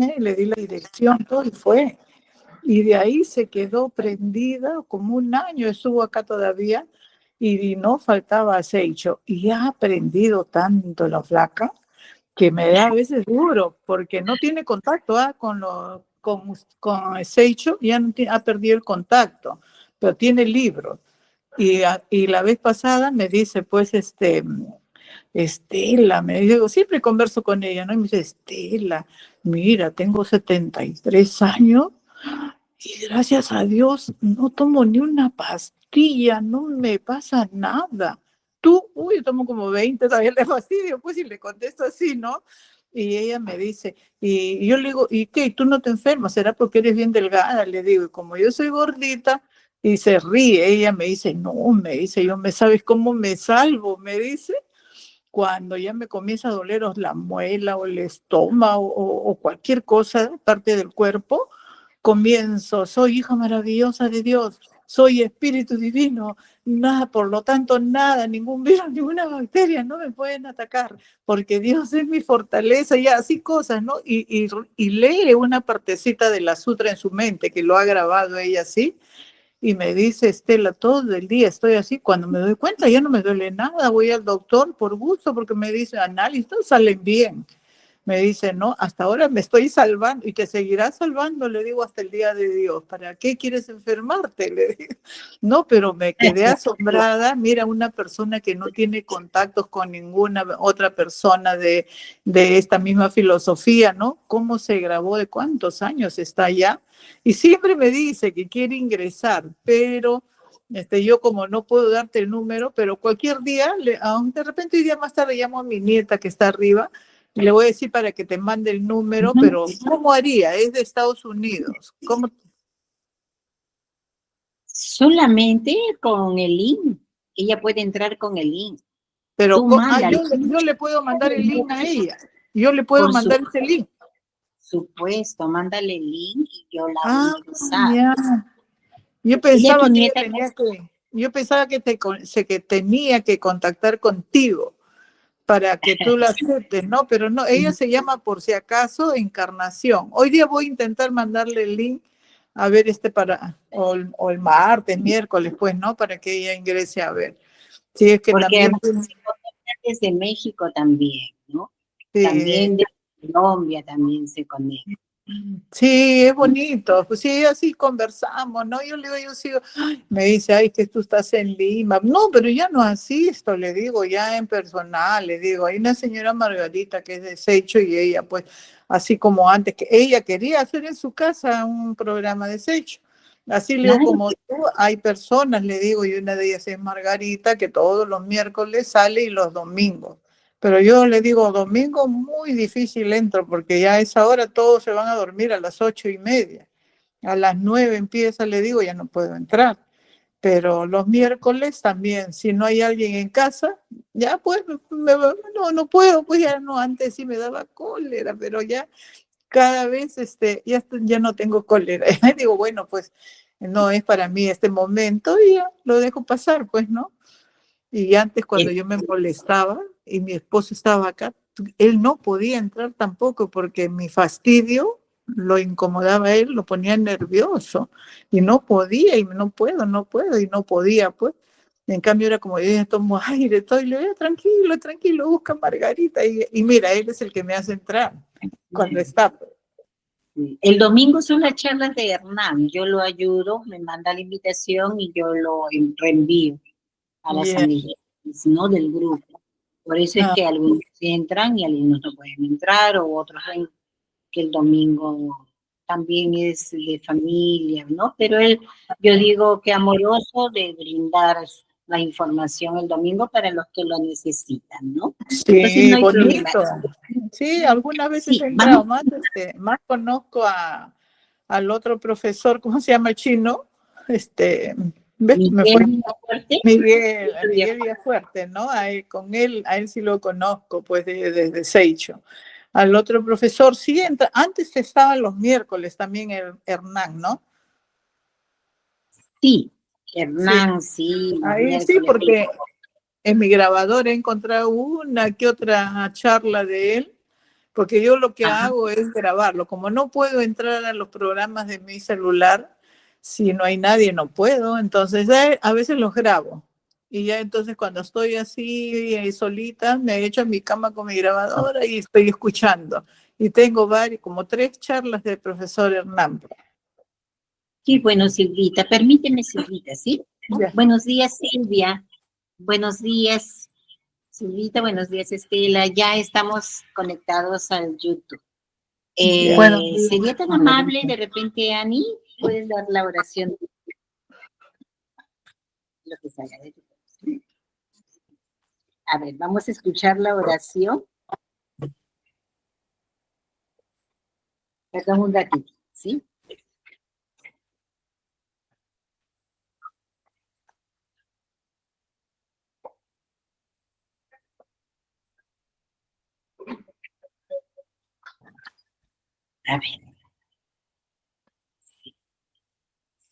llamé, le di la dirección, todo y fue. Y de ahí se quedó prendida como un año, estuvo acá todavía y no faltaba aceite. Y ha aprendido tanto la flaca que me da a veces duro porque no tiene contacto con aceite, ya no tiene, ha perdido el contacto, pero tiene libros. Y la vez pasada me dice, pues, Estela, me digo, siempre converso con ella, ¿no? Y me dice, Estela, mira, tengo 73 años y gracias a Dios no tomo ni una pastilla, no me pasa nada. Tú, yo tomo como 20, todavía le fastidio, pues, y le contesto así, ¿no? Y ella me dice, y yo le digo, ¿y qué? ¿Tú no te enfermas? ¿Será porque eres bien delgada? Le digo, y como yo soy gordita, y se ríe, ella me dice, no, me dice, yo me sabes cómo me salvo, me dice, cuando ya me comienza a doler la muela o el estómago o cualquier cosa, parte del cuerpo, comienzo, soy hija maravillosa de Dios, soy espíritu divino, nada, por lo tanto, nada, ningún virus, ninguna bacteria no me pueden atacar, porque Dios es mi fortaleza, y así cosas, ¿no? Y lee una partecita de la sutra en su mente, que lo ha grabado ella así, y me dice, Estela, todo el día estoy así, cuando me doy cuenta ya no me duele nada, voy al doctor por gusto, porque me dice, análisis, todos salen bien. Me dice, no, hasta ahora me estoy salvando y te seguirás salvando, le digo, hasta el día de Dios. ¿Para qué quieres enfermarte? Le digo. No, pero me quedé asombrada. Mira, una persona que no tiene contactos con ninguna otra persona de esta misma filosofía, ¿no? ¿Cómo se grabó? ¿De cuántos años está allá? Y siempre me dice que quiere ingresar, pero yo como no puedo darte el número, pero cualquier día, de repente hoy día más tarde llamo a mi nieta que está arriba, y le voy a decir para que te mande el número, pero ¿cómo haría? Es de Estados Unidos. ¿Cómo? Solamente con el link. Ella puede entrar con el link. Pero mándale. yo le puedo mandar el link a ella. Yo le puedo mandar ese link. Supuesto, mándale el link y yo la hago ingresar. Ya. Yo pensaba que tenía que contactar contigo para que tú la aceptes, ¿no? Pero no, ella se llama por si acaso Encarnación. Hoy día voy a intentar mandarle el link a ver o el martes, miércoles, pues, ¿no? Para que ella ingrese a ver. Sí, es que porque también... desde México también, ¿no? Sí. También de Colombia también se conecta. Sí, es bonito. Pues sí, así conversamos, ¿no? Yo le digo, yo sigo, me dice, ay, que tú estás en Lima. No, pero ya no asisto, le digo, ya en personal, le digo, hay una señora Margarita que es de Seicho y ella, pues, así como antes, que ella quería hacer en su casa un programa de Seicho. Así le digo, como tú, hay personas, le digo, y una de ellas es Margarita, que todos los miércoles sale y los domingos. Pero yo le digo, domingo muy difícil entro, porque ya a esa hora todos se van a dormir a las 8:30. A las 9 empieza, le digo, ya no puedo entrar. Pero los miércoles también, si no hay alguien en casa, ya pues, no puedo, pues ya no, antes sí me daba cólera, pero ya cada vez ya no tengo cólera. Y digo, bueno, pues no es para mí este momento y ya lo dejo pasar, pues, ¿no? Y antes cuando yo me molestaba y mi esposo estaba acá, él no podía entrar tampoco porque mi fastidio lo incomodaba a él, lo ponía nervioso y no podía y no puedo y no podía, pues. En cambio era como, yo ya tomo aire, estoy, le digo, tranquilo, busca Margarita y mira, él es el que me hace entrar cuando está. El domingo son las charlas de Hernán, yo lo ayudo, me manda la invitación y yo lo reenvío a las amigas, ¿no? Del grupo. Por eso es que algunos entran y algunos no pueden entrar, o otros ven que el domingo también es de familia, ¿no? Pero yo digo que amoroso de brindar la información el domingo para los que lo necesitan, ¿no? Sí, entonces no hay bonito. Problema. Sí, algunas veces he entrado más conozco al otro profesor, ¿cómo se llama el chino? Miguel Villafuerte, ¿no? Con él, a él sí lo conozco, pues desde Seicho. Al otro profesor sí entra, antes estaban los miércoles también Hernán, ¿no? Sí, Hernán, sí. Ahí sí, porque en mi grabador he encontrado una que otra charla de él, porque yo lo que Ajá. hago es grabarlo. Como no puedo entrar a los programas de mi celular, si no hay nadie no puedo, entonces a veces los grabo. Y ya entonces cuando estoy así solita, me echo en mi cama con mi grabadora y estoy escuchando. Y tengo como 3 charlas del profesor Hernán. Qué bueno, Silvita. Permíteme, Silvita, ¿sí? Ya. Buenos días, Silvia. Buenos días, Silvita. Buenos días, Estela. Ya estamos conectados al YouTube. Bueno, ¿Sería tan amable de repente, Ani? ¿Puedes dar la oración? Lo que salga de tu corazón. A ver, vamos a escuchar la oración. Perdón un ratito, ¿sí? A ver.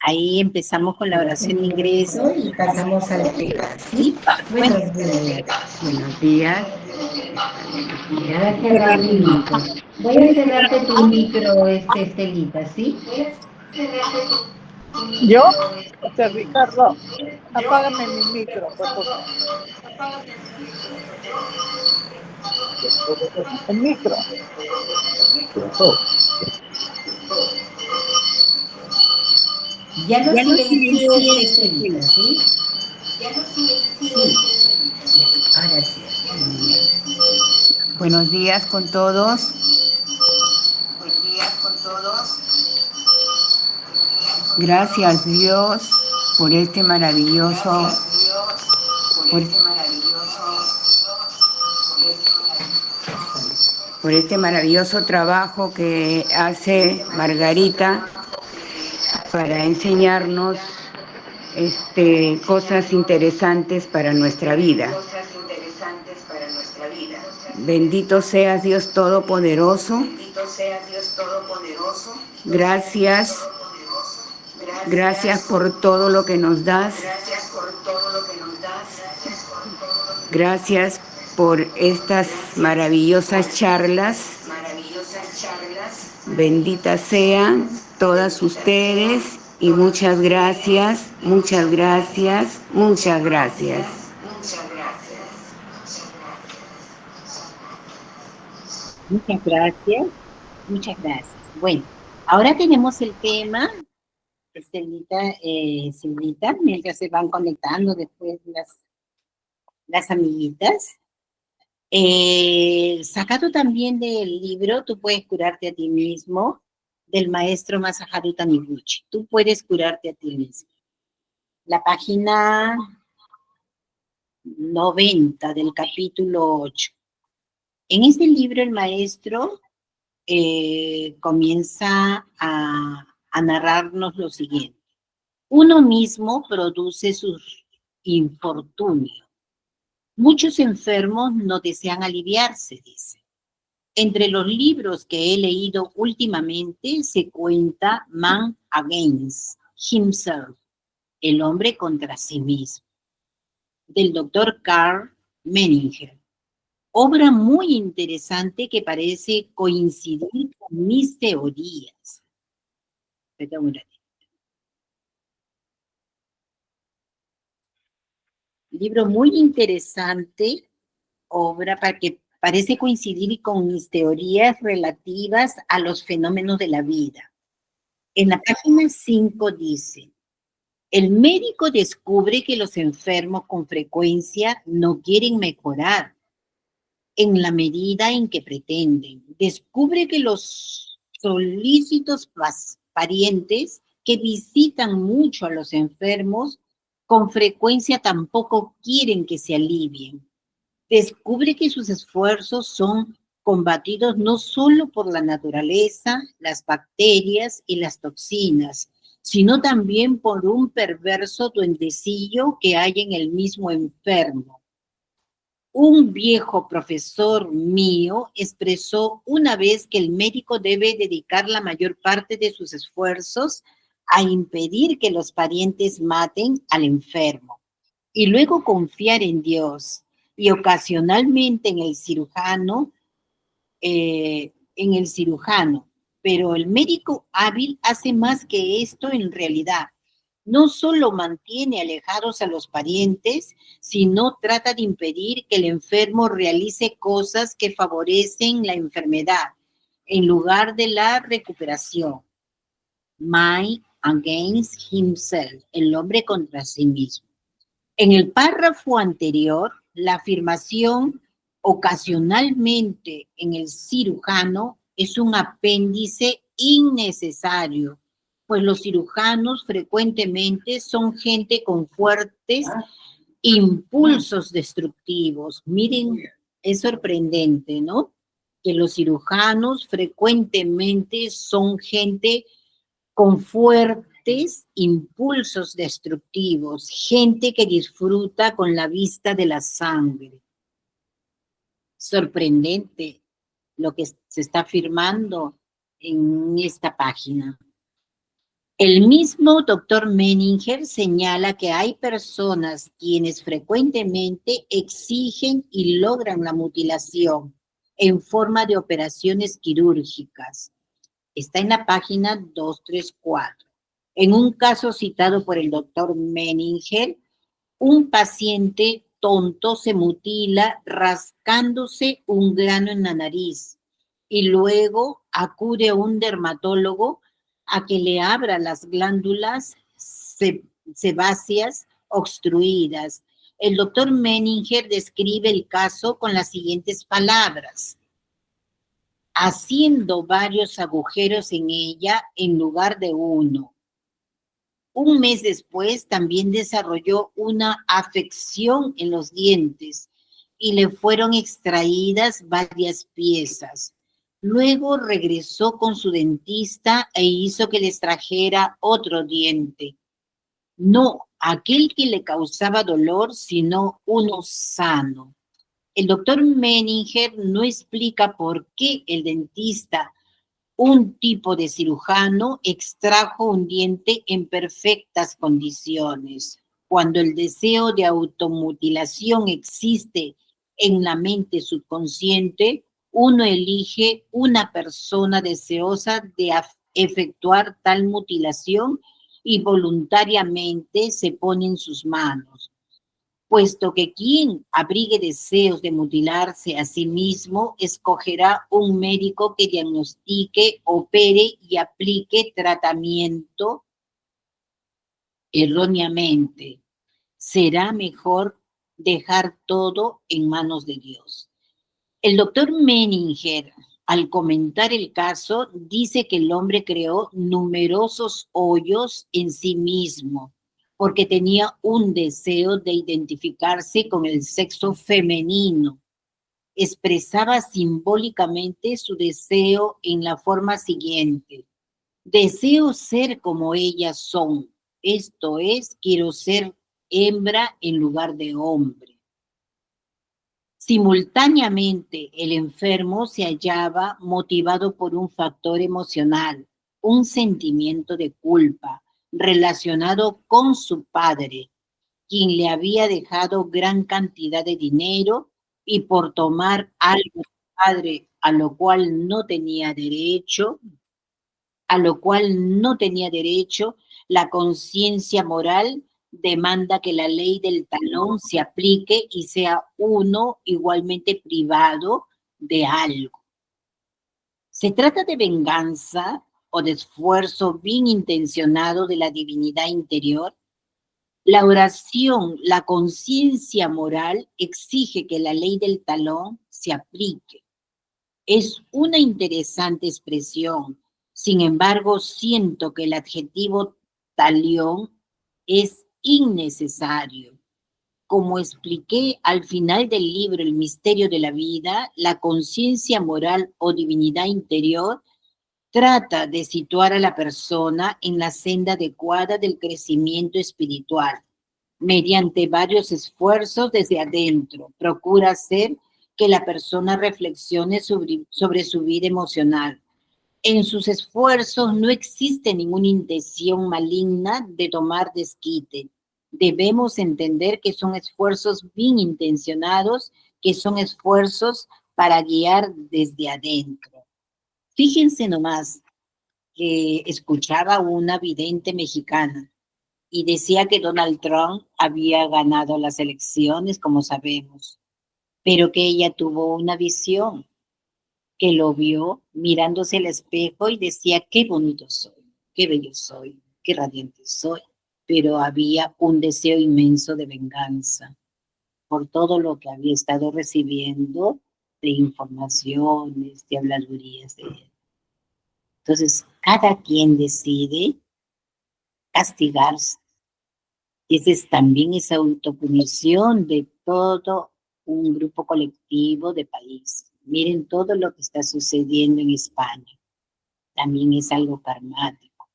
Ahí empezamos con la oración de ingreso y pasamos al tema, ¿sí? Buenos días. Buenos días. Voy a cerrar mi micro. Voy a cerrarte tu micro, Estelita, ¿sí? yo, Ricardo, apágame mi micro, por favor. El micro. Ya no Ya lo silencies, silencié, Estelita, ¿sí? Ya no silencié. Sí. Ahora sí. Buenos días con todos. Buenos días con todos. Gracias Dios por este maravilloso, por este maravilloso trabajo que hace Margarita para enseñarnos cosas interesantes para nuestra vida. Bendito seas Dios Todopoderoso. Gracias. Gracias por todo lo que nos das. Gracias por estas maravillosas charlas. Benditas sean todas ustedes y muchas gracias, muchas gracias, muchas gracias. Muchas gracias. Muchas gracias. Bueno, ahora tenemos el tema, Silvita, mientras se van conectando después las amiguitas. Sacado también del libro Tú puedes curarte a ti mismo, del maestro Masaharu Taniguchi. Tú puedes curarte a ti mismo. La página 90 del capítulo 8. En este libro el maestro comienza a narrarnos lo siguiente. Uno mismo produce sus infortunios. Muchos enfermos no desean aliviarse, dice. Entre los libros que he leído últimamente se cuenta Man Against Himself, el hombre contra sí mismo, del doctor Carl Menninger. Obra muy interesante que parece coincidir con mis teorías. Espera un ratito. Libro muy interesante, obra para que parece coincidir con mis teorías relativas a los fenómenos de la vida. En la página 5 dice, el médico descubre que los enfermos con frecuencia no quieren mejorar en la medida en que pretenden. Descubre que los solícitos parientes que visitan mucho a los enfermos con frecuencia tampoco quieren que se alivien. Descubre que sus esfuerzos son combatidos no solo por la naturaleza, las bacterias y las toxinas, sino también por un perverso duendecillo que hay en el mismo enfermo. Un viejo profesor mío expresó una vez que el médico debe dedicar la mayor parte de sus esfuerzos a impedir que los parientes maten al enfermo y luego confiar en Dios y ocasionalmente en el cirujano en el cirujano, pero el médico hábil hace más que esto en realidad. No solo mantiene alejados a los parientes, sino trata de impedir que el enfermo realice cosas que favorecen la enfermedad en lugar de la recuperación. Man against himself, el hombre contra sí mismo. En el párrafo anterior, la afirmación ocasionalmente en el cirujano es un apéndice innecesario, pues los cirujanos frecuentemente son gente con fuertes impulsos destructivos. Miren, es sorprendente, ¿no? Que los cirujanos frecuentemente son gente con fuertes impulsos destructivos, gente que disfruta con la vista de la sangre. Sorprendente lo que se está afirmando en esta página. El mismo doctor Menninger señala que hay personas quienes frecuentemente exigen y logran la mutilación en forma de operaciones quirúrgicas. Está en la página 234. En un caso citado por el doctor Menninger, un paciente tonto se mutila rascándose un grano en la nariz y luego acude a un dermatólogo a que le abra las glándulas sebáceas obstruidas. El doctor Menninger describe el caso con las siguientes palabras: haciendo varios agujeros en ella en lugar de uno. Un mes después también desarrolló una afección en los dientes y le fueron extraídas varias piezas. Luego regresó con su dentista e hizo que le extrajera otro diente. No aquel que le causaba dolor, sino uno sano. El doctor Menninger no explica por qué el dentista, un tipo de cirujano, extrajo un diente en perfectas condiciones. Cuando el deseo de automutilación existe en la mente subconsciente, uno elige una persona deseosa de efectuar tal mutilación y voluntariamente se pone en sus manos. Puesto que quien abrigue deseos de mutilarse a sí mismo, escogerá un médico que diagnostique, opere y aplique tratamiento erróneamente. Será mejor dejar todo en manos de Dios. El doctor Menninger, al comentar el caso, dice que el hombre creó numerosos hoyos en sí mismo, porque tenía un deseo de identificarse con el sexo femenino. Expresaba simbólicamente su deseo en la forma siguiente: deseo ser como ellas son, esto es, quiero ser hembra en lugar de hombre. Simultáneamente, el enfermo se hallaba motivado por un factor emocional, un sentimiento de culpa relacionado con su padre, quien le había dejado gran cantidad de dinero, y por tomar algo del padre a lo cual no tenía derecho, la conciencia moral demanda que la ley del talón se aplique y sea uno igualmente privado de algo. ¿Se trata de venganza o de esfuerzo bien intencionado de la divinidad interior? La oración, la conciencia moral, exige que la ley del talón se aplique. Es una interesante expresión. Sin embargo, siento que el adjetivo talión es innecesario. Como expliqué al final del libro El misterio de la vida, la conciencia moral o divinidad interior trata de situar a la persona en la senda adecuada del crecimiento espiritual. Mediante varios esfuerzos desde adentro, procura hacer que la persona reflexione sobre su vida emocional. En sus esfuerzos no existe ninguna intención maligna de tomar desquite. Debemos entender que son esfuerzos bien intencionados, que son esfuerzos para guiar desde adentro. Fíjense nomás que escuchaba una vidente mexicana y decía que Donald Trump había ganado las elecciones, como sabemos, pero que ella tuvo una visión, que lo vio mirándose al espejo y decía, qué bonito soy, qué bello soy, qué radiante soy, pero había un deseo inmenso de venganza por todo lo que había estado recibiendo de informaciones, de habladurías de él. Entonces, cada quien decide castigarse. También esa autopunición de todo un grupo colectivo de país. Miren todo lo que está sucediendo en España. También es algo karmático.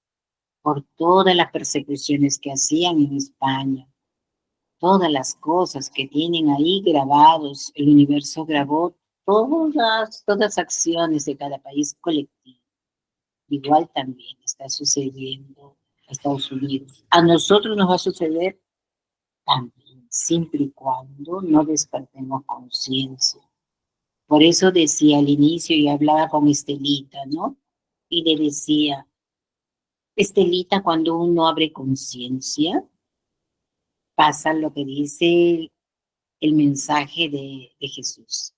Por todas las persecuciones que hacían en España, todas las cosas que tienen ahí grabados, el universo grabó todas las acciones de cada país colectivo. Igual también está sucediendo a Estados Unidos. A nosotros nos va a suceder también, siempre y cuando no despertemos conciencia. Por eso decía al inicio, y hablaba con Estelita, ¿no? Y le decía, Estelita, cuando uno abre conciencia, pasa lo que dice el mensaje de Jesús.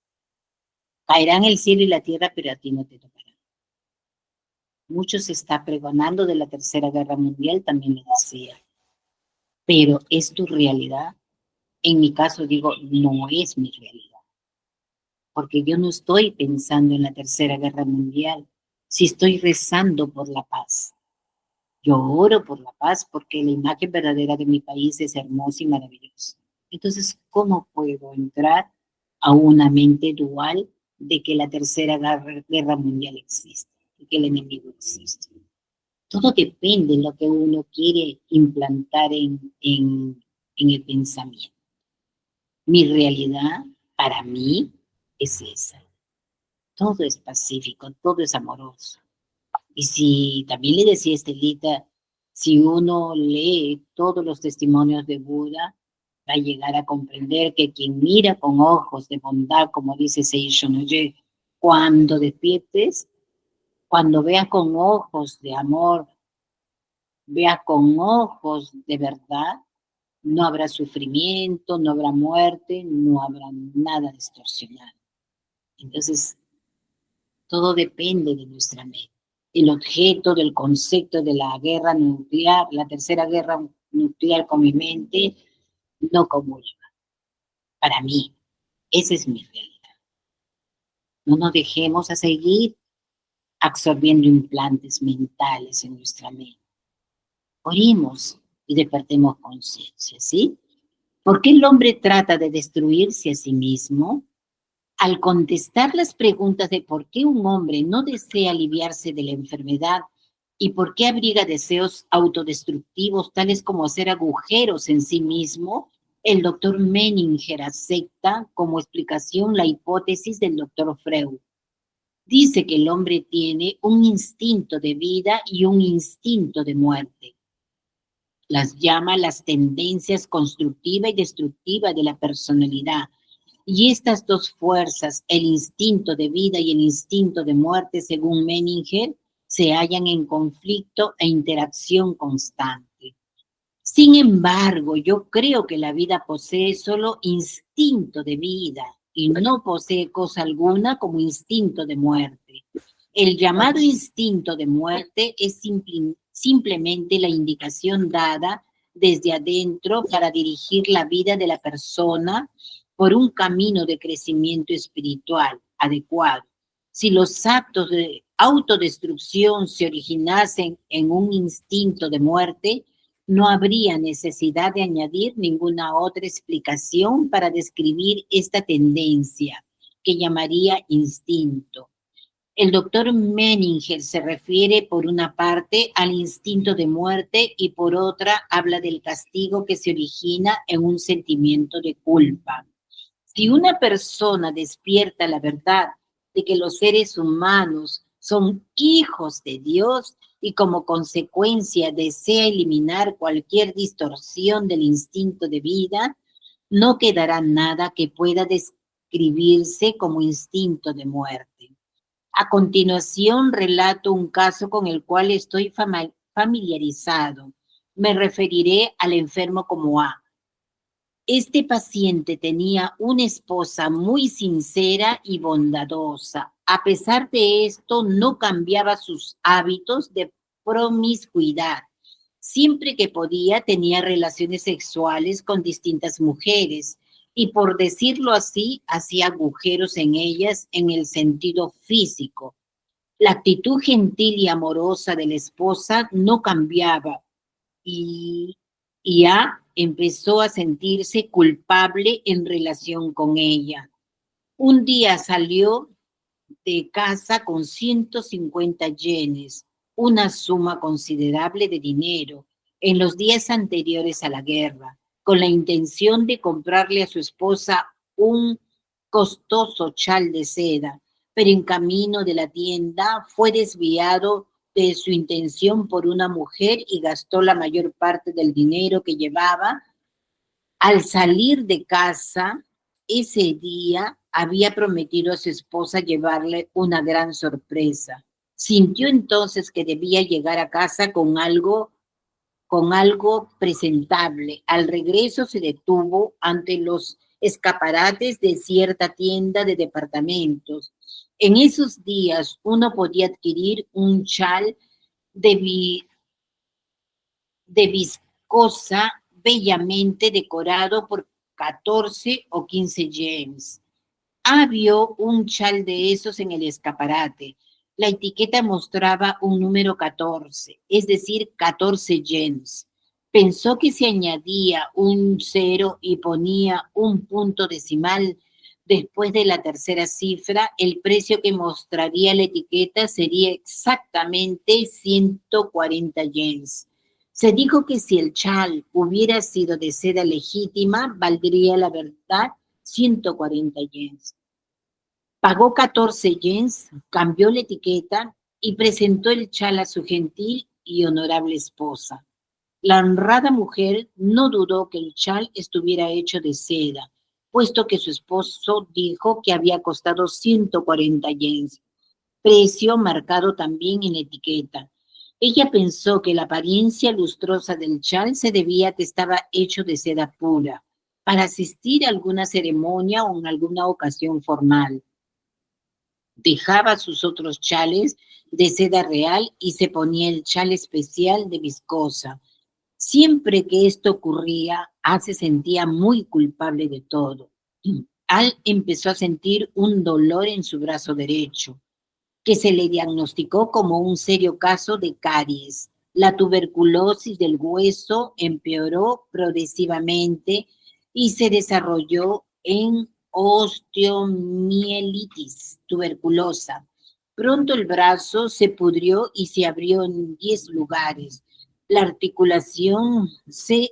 Caerán el cielo y la tierra, pero a ti no te tocará. Muchos está pregonando de la Tercera Guerra Mundial, también le decía. Pero ¿es tu realidad? En mi caso digo, no es mi realidad. Porque yo no estoy pensando en la Tercera Guerra Mundial, si estoy rezando por la paz. Yo oro por la paz porque la imagen verdadera de mi país es hermosa y maravillosa. Entonces, ¿cómo puedo entrar a una mente dual de que la Tercera Guerra Mundial existe y que el enemigo existe? Todo depende de lo que uno quiere implantar en el pensamiento. Mi realidad, para mí, es esa. Todo es pacífico, todo es amoroso. Y si también le decía Estelita, si uno lee todos los testimonios de Buda, va a llegar a comprender que quien mira con ojos de bondad, como dice Seishon Oye, cuando despiertes, cuando veas con ojos de amor, veas con ojos de verdad, no habrá sufrimiento, no habrá muerte, no habrá nada distorsionado. Entonces, todo depende de nuestra mente. El objeto del concepto de la guerra nuclear, la tercera guerra nuclear con mi mente, no comulga. Para mí, esa es mi realidad. No nos dejemos a seguir absorbiendo implantes mentales en nuestra mente. Oremos y despertemos conciencia, ¿sí? ¿Por qué el hombre trata de destruirse a sí mismo? Al contestar las preguntas de por qué un hombre no desea aliviarse de la enfermedad y por qué abriga deseos autodestructivos tales como hacer agujeros en sí mismo, el doctor Menninger acepta como explicación la hipótesis del doctor Freud. Dice que el hombre tiene un instinto de vida y un instinto de muerte. Las llama las tendencias constructiva y destructiva de la personalidad. Y estas dos fuerzas, el instinto de vida y el instinto de muerte, según Menninger, se hallan en conflicto e interacción constante. Sin embargo, yo creo que la vida posee solo instinto de vida y no posee cosa alguna como instinto de muerte. El llamado instinto de muerte es simplemente la indicación dada desde adentro para dirigir la vida de la persona por un camino de crecimiento espiritual adecuado. Si los actos de autodestrucción se originasen en un instinto de muerte, no habría necesidad de añadir ninguna otra explicación para describir esta tendencia, que llamaría instinto. El doctor Menninger se refiere por una parte al instinto de muerte y por otra habla del castigo que se origina en un sentimiento de culpa. Si una persona despierta la verdad de que los seres humanos son hijos de Dios y como consecuencia desea eliminar cualquier distorsión del instinto de vida, no quedará nada que pueda describirse como instinto de muerte. A continuación, relato un caso con el cual estoy familiarizado. Me referiré al enfermo como A. Este paciente tenía una esposa muy sincera y bondadosa. A pesar de esto, no cambiaba sus hábitos de promiscuidad. Siempre que podía, tenía relaciones sexuales con distintas mujeres y, por decirlo así, hacía agujeros en ellas en el sentido físico. La actitud gentil y amorosa de la esposa no cambiaba y A empezó a sentirse culpable en relación con ella. Un día salió de casa con 150 yenes, una suma considerable de dinero, en los días anteriores a la guerra, con la intención de comprarle a su esposa un costoso chal de seda, pero en camino de la tienda fue desviado de su intención por una mujer y gastó la mayor parte del dinero que llevaba. Al salir de casa, ese día había prometido a su esposa llevarle una gran sorpresa. Sintió entonces que debía llegar a casa con algo presentable. Al regreso se detuvo ante los escaparates de cierta tienda de departamentos. En esos días uno podía adquirir un chal de viscosa bellamente decorado por 14 o 15 yenes. Vio un chal de esos en el escaparate. La etiqueta mostraba un número 14, es decir, 14 yenes. Pensó que si añadía un 0 y ponía un punto decimal después de la tercera cifra, el precio que mostraría la etiqueta sería exactamente 140 yenes. Se dijo que si el chal hubiera sido de seda legítima, valdría la verdad 140 yenes. Pagó 14 yens, cambió la etiqueta y presentó el chal a su gentil y honorable esposa. La honrada mujer no dudó que el chal estuviera hecho de seda, puesto que su esposo dijo que había costado 140 yens, precio marcado también en la etiqueta. Ella pensó que la apariencia lustrosa del chal se debía a que estaba hecho de seda pura, para asistir a alguna ceremonia o en alguna ocasión formal. Dejaba sus otros chales de seda real y se ponía el chal especial de viscosa. Siempre que esto ocurría, se sentía muy culpable de todo. Al empezó a sentir un dolor en su brazo derecho, que se le diagnosticó como un serio caso de caries. La tuberculosis del hueso empeoró progresivamente y se desarrolló en osteomielitis tuberculosa. Pronto el brazo se pudrió y se abrió en 10 lugares. La articulación se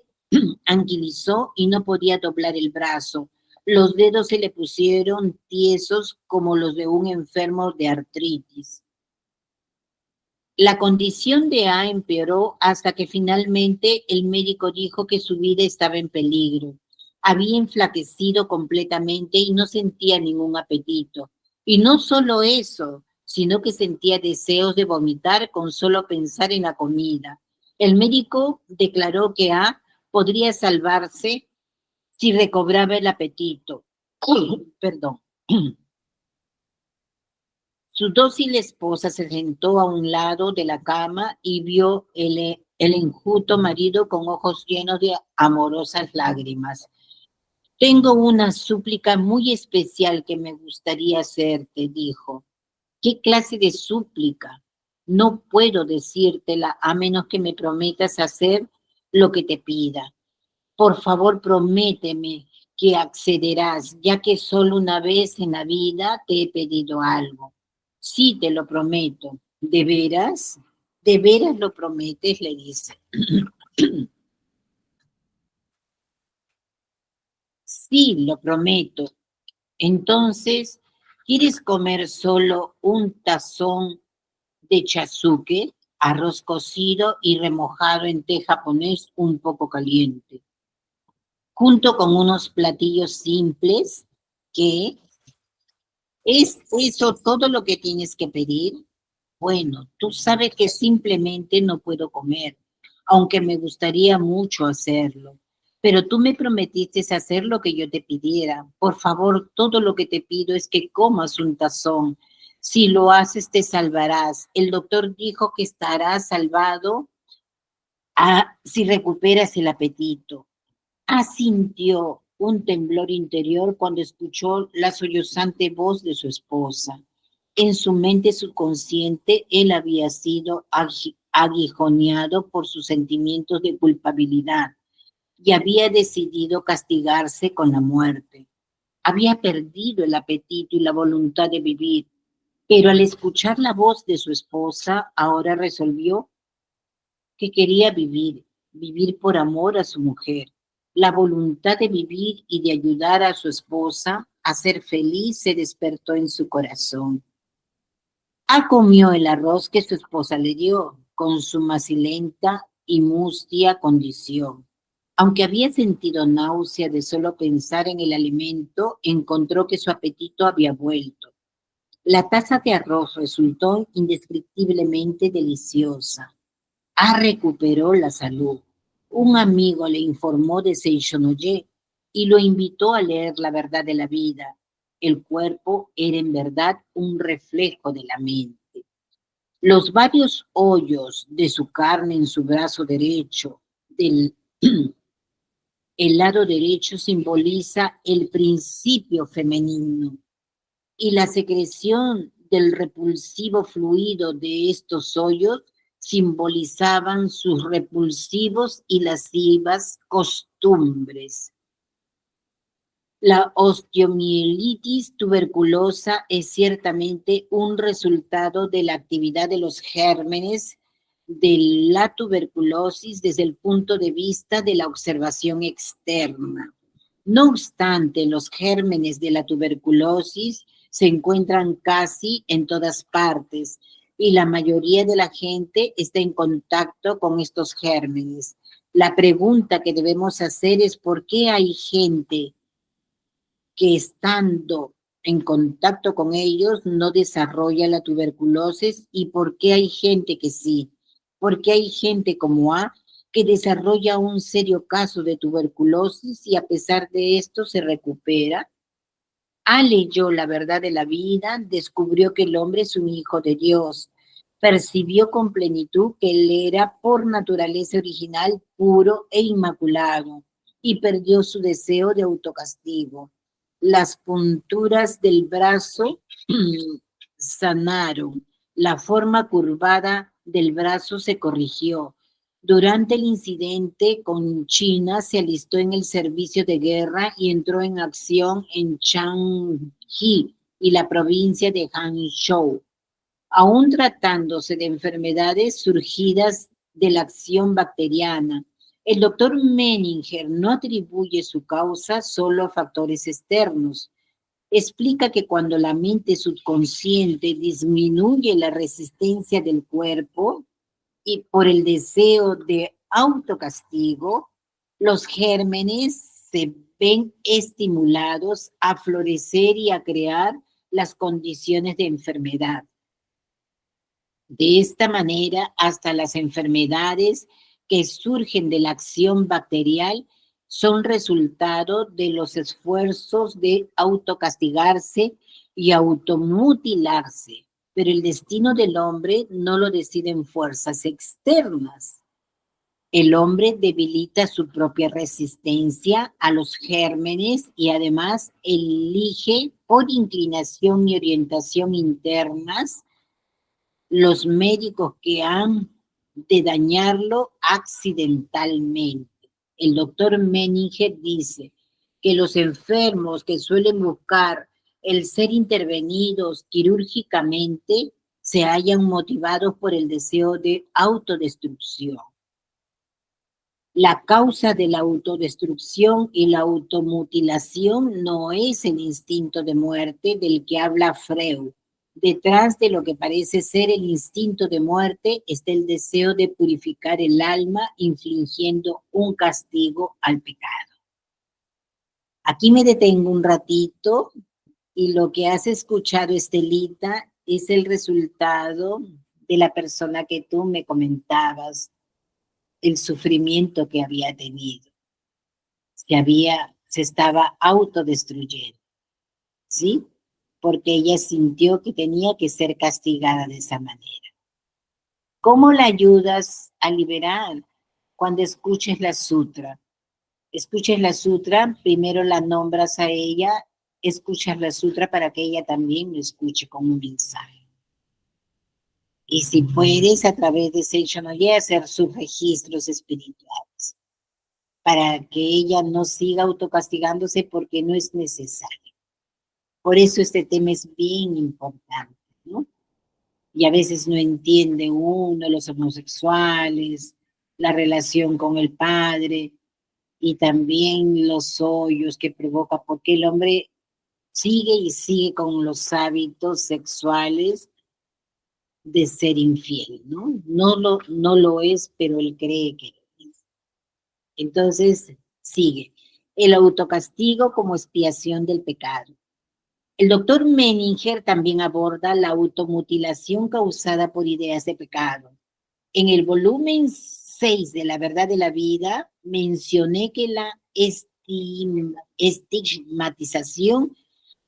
anquilizó y no podía doblar el brazo. Los dedos se le pusieron tiesos como los de un enfermo de artritis. La condición de A empeoró hasta que finalmente el médico dijo que su vida estaba en peligro. Había enflaquecido completamente y no sentía ningún apetito. Y no solo eso, sino que sentía deseos de vomitar con solo pensar en la comida. El médico declaró que A podría salvarse si recobraba el apetito. Perdón. Su dócil esposa se sentó a un lado de la cama y vio el enjuto marido con ojos llenos de amorosas lágrimas. Tengo una súplica muy especial que me gustaría hacerte, dijo. ¿Qué clase de súplica? No puedo decírtela a menos que me prometas hacer lo que te pida. Por favor, prométeme que accederás, ya que solo una vez en la vida te he pedido algo. Sí, te lo prometo. ¿De veras? ¿De veras lo prometes? Le dice. Sí, lo prometo. Entonces, ¿quieres comer solo un tazón de chazuke, arroz cocido y remojado en té japonés un poco caliente, junto con unos platillos simples que ¿Es eso todo lo que tienes que pedir? Bueno, tú sabes que simplemente no puedo comer, aunque me gustaría mucho hacerlo. Pero tú me prometiste hacer lo que yo te pidiera. Por favor, todo lo que te pido es que comas un tazón. Si lo haces, te salvarás. El doctor dijo que estarás salvado si recuperas el apetito. Asintió un temblor interior cuando escuchó la sollozante voz de su esposa. En su mente subconsciente, él había sido aguijoneado por sus sentimientos de culpabilidad y había decidido castigarse con la muerte. Había perdido el apetito y la voluntad de vivir, pero al escuchar la voz de su esposa, ahora resolvió que quería vivir, vivir por amor a su mujer. La voluntad de vivir y de ayudar a su esposa a ser feliz se despertó en su corazón. Comió el arroz que su esposa le dio, con su macilenta y mustia condición. Aunque había sentido náusea de solo pensar en el alimento, encontró que su apetito había vuelto. La taza de arroz resultó indescriptiblemente deliciosa. Recuperó la salud. Un amigo le informó de Seishonoye y lo invitó a leer La verdad de la vida. El cuerpo era en verdad un reflejo de la mente. Los varios hoyos de su carne en su brazo derecho, el lado derecho simboliza el principio femenino y la secreción del repulsivo fluido de estos hoyos simbolizaban sus repulsivos y lascivas costumbres. La osteomielitis tuberculosa es ciertamente un resultado de la actividad de los gérmenes de la tuberculosis desde el punto de vista de la observación externa. No obstante, los gérmenes de la tuberculosis se encuentran casi en todas partes y la mayoría de la gente está en contacto con estos gérmenes. La pregunta que debemos hacer es ¿por qué hay gente que estando en contacto con ellos no desarrolla la tuberculosis y por qué hay gente que sí? ¿Por qué hay gente como que desarrolla un serio caso de tuberculosis y a pesar de esto se recupera? Leyó La verdad de la vida, descubrió que el hombre es un hijo de Dios, percibió con plenitud que él era por naturaleza original, puro e inmaculado, y perdió su deseo de autocastigo. Las punturas del brazo sanaron, la forma curvada del brazo se corrigió. Durante el incidente con China, se alistó en el servicio de guerra y entró en acción en Shanxi y la provincia de Hangzhou. Aún tratándose de enfermedades surgidas de la acción bacteriana, el doctor Menninger no atribuye su causa solo a factores externos. Explica que cuando la mente subconsciente disminuye la resistencia del cuerpo, y por el deseo de autocastigo, los gérmenes se ven estimulados a florecer y a crear las condiciones de enfermedad. De esta manera, hasta las enfermedades que surgen de la acción bacterial son resultado de los esfuerzos de autocastigarse y automutilarse. Pero el destino del hombre no lo deciden fuerzas externas. El hombre debilita su propia resistencia a los gérmenes y además elige por inclinación y orientación internas los médicos que han de dañarlo accidentalmente. El doctor Menninger dice que los enfermos que suelen buscar el ser intervenidos quirúrgicamente se hallan motivados por el deseo de autodestrucción. La causa de la autodestrucción y la automutilación no es el instinto de muerte del que habla Freud. Detrás de lo que parece ser el instinto de muerte está el deseo de purificar el alma infligiendo un castigo al pecado. Aquí me detengo un ratito Y lo que has escuchado, Estelita, es el resultado de la persona que tú me comentabas, el sufrimiento que había tenido. Se estaba autodestruyendo, ¿sí? Porque ella sintió que tenía que ser castigada de esa manera. ¿Cómo la ayudas a liberar? Cuando escuches la sutra. Escuches la sutra, primero la nombras a ella, escuchas la sutra para que ella también lo escuche con un mensaje. Y si puedes, a través de Seishonoye, hacer sus registros espirituales, para que ella no siga autocastigándose porque no es necesario. Por eso este tema es bien importante, ¿no? Y a veces no entiende uno, los homosexuales, la relación con el padre, y también los hoyos que provoca, porque el hombre sigue y sigue con los hábitos sexuales de ser infiel, ¿no? No lo es, pero él cree que lo es. Entonces, sigue. El autocastigo como expiación del pecado. El doctor Menninger también aborda la automutilación causada por ideas de pecado. En el volumen 6 de La Verdad de la Vida, mencioné que la estigmatización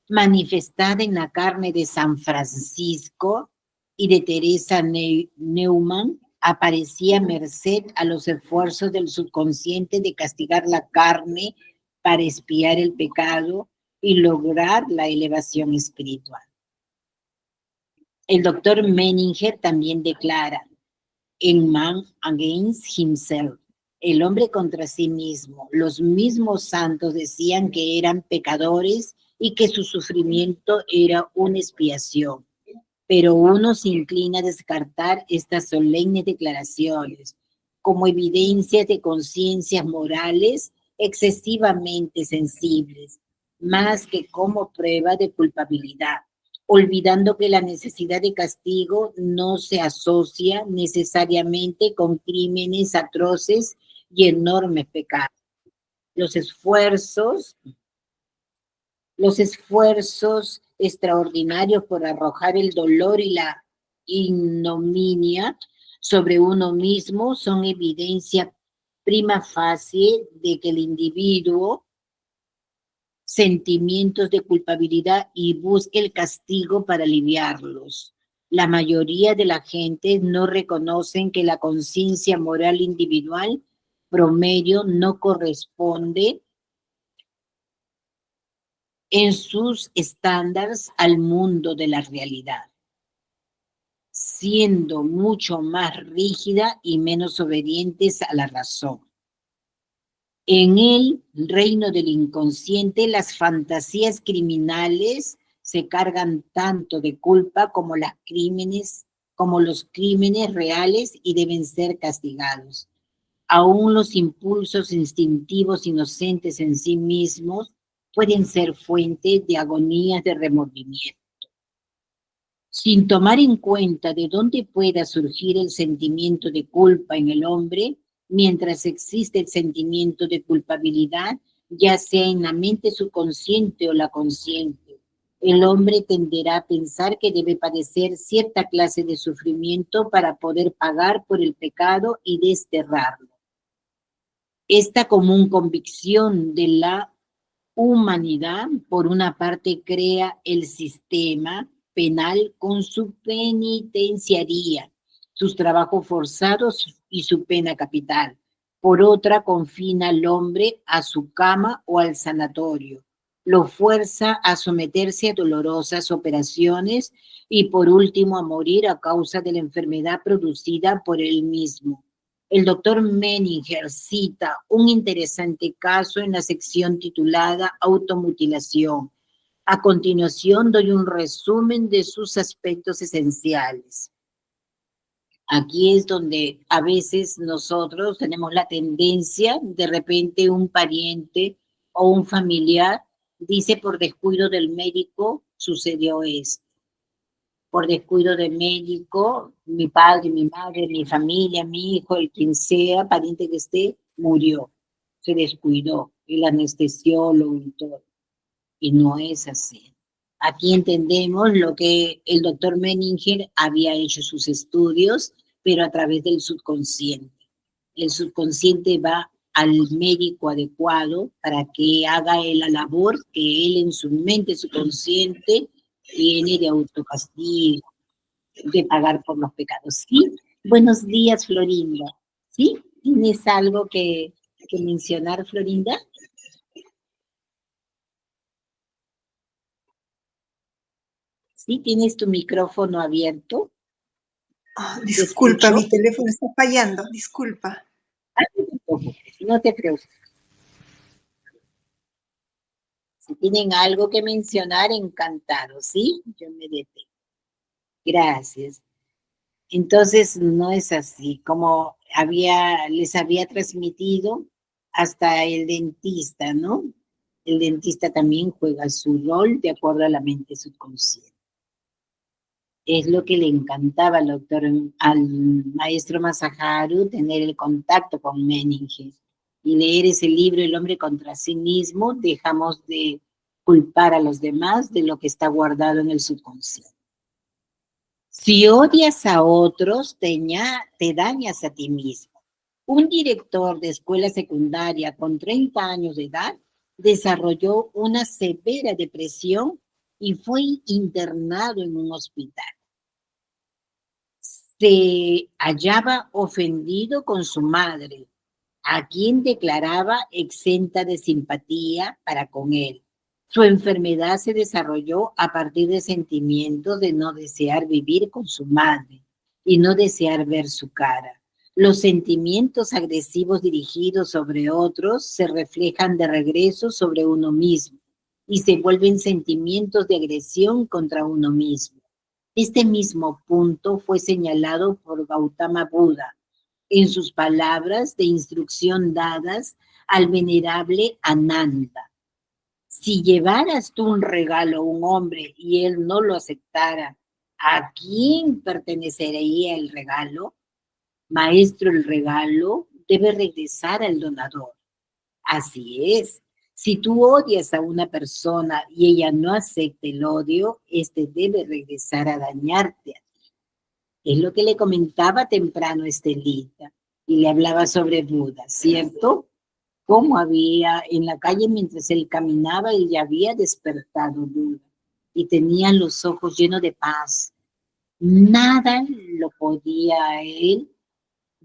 manifestada en la carne de San Francisco y de Teresa Neumann aparecía merced a los esfuerzos del subconsciente de castigar la carne para expiar el pecado y lograr la elevación espiritual. El doctor Menninger también declara, en Man Against Himself, el hombre contra sí mismo. Los mismos santos decían que eran pecadores y que su sufrimiento era una expiación. Pero uno se inclina a descartar estas solemnes declaraciones como evidencias de conciencias morales excesivamente sensibles, más que como prueba de culpabilidad, olvidando que la necesidad de castigo no se asocia necesariamente con crímenes atroces y enormes pecados. Los esfuerzos extraordinarios por arrojar el dolor y la ignominia sobre uno mismo son evidencia prima facie de que el individuo sentimientos de culpabilidad y busque el castigo para aliviarlos. La mayoría de la gente no reconocen que la conciencia moral individual promedio no corresponde en sus estándares al mundo de la realidad, siendo mucho más rígida y menos obedientes a la razón. En el reino del inconsciente, las fantasías criminales se cargan tanto de culpa como los crímenes reales y deben ser castigados. Aún los impulsos instintivos inocentes en sí mismos pueden ser fuente de agonías de remordimiento. Sin tomar en cuenta de dónde pueda surgir el sentimiento de culpa en el hombre, mientras existe el sentimiento de culpabilidad, ya sea en la mente subconsciente o la consciente, el hombre tenderá a pensar que debe padecer cierta clase de sufrimiento para poder pagar por el pecado y desterrarlo. Esta común convicción de la humanidad, por una parte, crea el sistema penal con su penitenciaría, sus trabajos forzados y su pena capital. Por otra, confina al hombre a su cama o al sanatorio. Lo fuerza a someterse a dolorosas operaciones y, por último, a morir a causa de la enfermedad producida por él mismo. El doctor Menninger cita un interesante caso en la sección titulada Automutilación. A continuación doy un resumen de sus aspectos esenciales. Aquí es donde a veces nosotros tenemos la tendencia, de repente un pariente o un familiar dice por descuido del médico sucedió esto. Por descuido de médico, mi padre, mi madre, mi familia, mi hijo, el quien sea, pariente que esté, murió. Se descuidó, el anestesiólogo y todo. Y no es así. Aquí entendemos lo que el doctor Menninger había hecho sus estudios, pero a través del subconsciente. El subconsciente va al médico adecuado para que haga la labor que él en su mente subconsciente tiene de autocastigo, de pagar por los pecados. ¿Sí? Buenos días, Florinda. ¿Sí? ¿Tienes algo que mencionar, Florinda? ¿Sí? ¿Tienes tu micrófono abierto? Disculpa, mi teléfono está fallando, disculpa. No te preocupes. Si tienen algo que mencionar, encantado, ¿sí? Yo me detengo. Gracias. Entonces, no es así, como les había transmitido hasta el dentista, ¿no? El dentista también juega su rol de acuerdo a la mente subconsciente. Es lo que le encantaba al maestro Masaharu, tener el contacto con Menninger. Y leer ese libro, El hombre contra sí mismo, dejamos de culpar a los demás de lo que está guardado en el subconsciente. Si odias a otros, te dañas a ti mismo. Un director de escuela secundaria con 30 años de edad desarrolló una severa depresión y fue internado en un hospital. Se hallaba ofendido con su madre, a quien declaraba exenta de simpatía para con él. Su enfermedad se desarrolló a partir de sentimientos de no desear vivir con su madre y no desear ver su cara. Los sentimientos agresivos dirigidos sobre otros se reflejan de regreso sobre uno mismo y se vuelven sentimientos de agresión contra uno mismo. Este mismo punto fue señalado por Gautama Buda en sus palabras de instrucción dadas al venerable Ananda. Si llevaras tú un regalo a un hombre y él no lo aceptara, ¿a quién pertenecería el regalo? Maestro, el regalo debe regresar al donador. Así es. Si tú odias a una persona y ella no acepta el odio, este debe regresar a dañarte a ti. Es lo que le comentaba temprano Estelita y le hablaba sobre Buda, ¿cierto? Cómo había en la calle mientras él caminaba, él ya había despertado Buda y tenía los ojos llenos de paz. Nada lo podía a él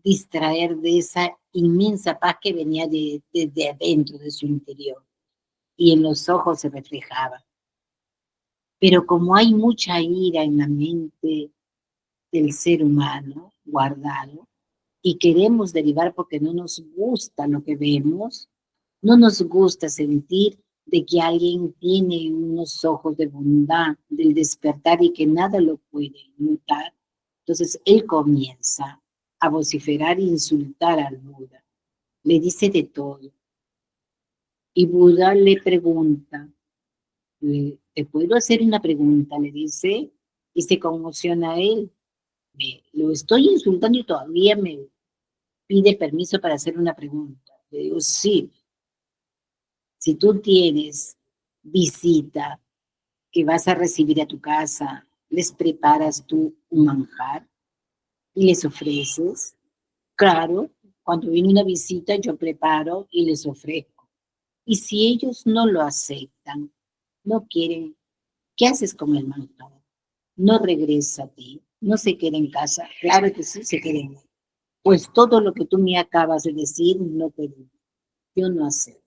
distraer de esa inmensa paz que venía desde adentro de su interior y en los ojos se reflejaba. Pero como hay mucha ira en la mente del ser humano guardado y queremos derivar porque no nos gusta lo que vemos, no nos gusta sentir de que alguien tiene unos ojos de bondad, del despertar y que nada lo puede mutar. Entonces él comienza a vociferar e insultar al Buda. Le dice de todo. Y Buda le pregunta, ¿te puedo hacer una pregunta? Le dice, y se conmociona a él. Lo estoy insultando y todavía me pide permiso para hacer una pregunta. Le digo, sí. Si tú tienes visita que vas a recibir a tu casa, les preparas tú un manjar y les ofreces. Claro, cuando viene una visita yo preparo y les ofrezco. Y si ellos no lo aceptan, no quieren, ¿qué haces con el manjar? No regresa a ti, no se queda en casa. Claro que sí, se queda en casa. Pues todo lo que tú me acabas de decir, no puedo. Yo no acepto.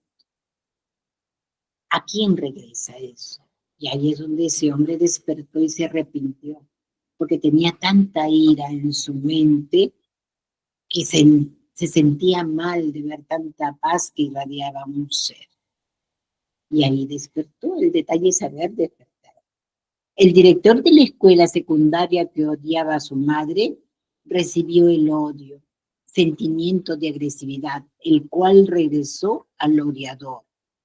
¿A quién regresa eso? Y ahí es donde ese hombre despertó y se arrepintió, porque tenía tanta ira en su mente que se sentía mal de ver tanta paz que irradiaba un ser. Y ahí despertó. El detalle es saber despertar. El director de la escuela secundaria que odiaba a su madre recibió el odio, sentimiento de agresividad, el cual regresó al odiador.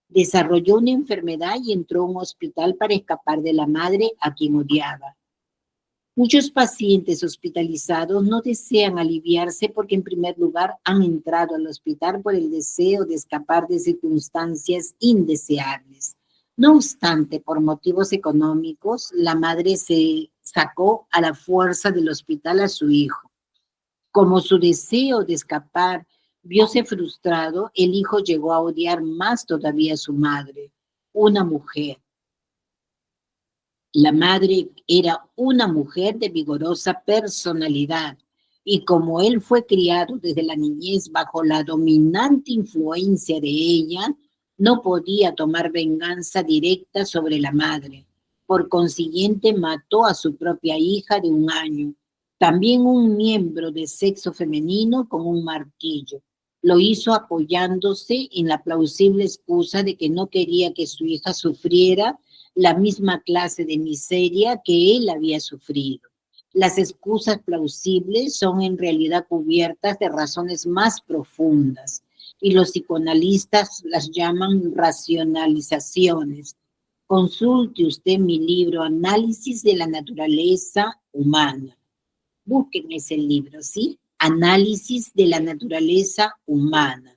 Desarrolló una enfermedad y entró a un hospital para escapar de la madre a quien odiaba. Muchos pacientes hospitalizados no desean aliviarse porque en primer lugar han entrado al hospital por el deseo de escapar de circunstancias indeseables. No obstante, por motivos económicos, la madre se sacó a la fuerza del hospital a su hijo. Como su deseo de escapar viose frustrado, el hijo llegó a odiar más todavía a su madre, una mujer. La madre era una mujer de vigorosa personalidad y como él fue criado desde la niñez bajo la dominante influencia de ella, no podía tomar venganza directa sobre la madre. Por consiguiente, mató a su propia hija de 1 año, también un miembro de sexo femenino, con un martillo. Lo hizo apoyándose en la plausible excusa de que no quería que su hija sufriera la misma clase de miseria que él había sufrido. Las excusas plausibles son en realidad cubiertas de razones más profundas y los psicoanalistas las llaman racionalizaciones. Consulte usted mi libro Análisis de la Naturaleza Humana. Busquen ese libro, ¿sí? Análisis de la Naturaleza Humana.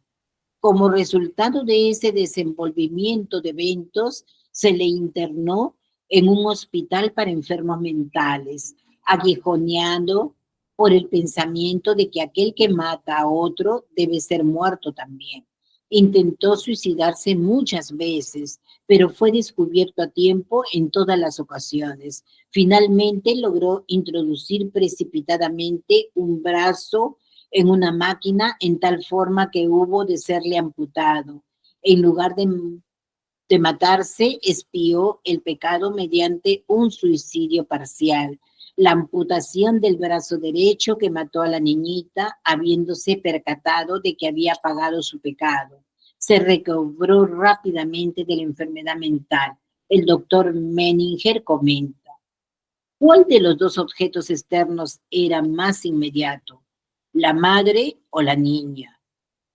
Como resultado de ese desenvolvimiento de eventos, se le internó en un hospital para enfermos mentales, aguijoneado por el pensamiento de que aquel que mata a otro debe ser muerto también. Intentó suicidarse muchas veces, pero fue descubierto a tiempo en todas las ocasiones. Finalmente logró introducir precipitadamente un brazo en una máquina en tal forma que hubo de serle amputado. En lugar de matarse, expió el pecado mediante un suicidio parcial, la amputación del brazo derecho que mató a la niñita, habiéndose percatado de que había pagado su pecado. Se recobró rápidamente de la enfermedad mental. El doctor Menninger comenta: ¿cuál de los dos objetos externos era más inmediato, la madre o la niña?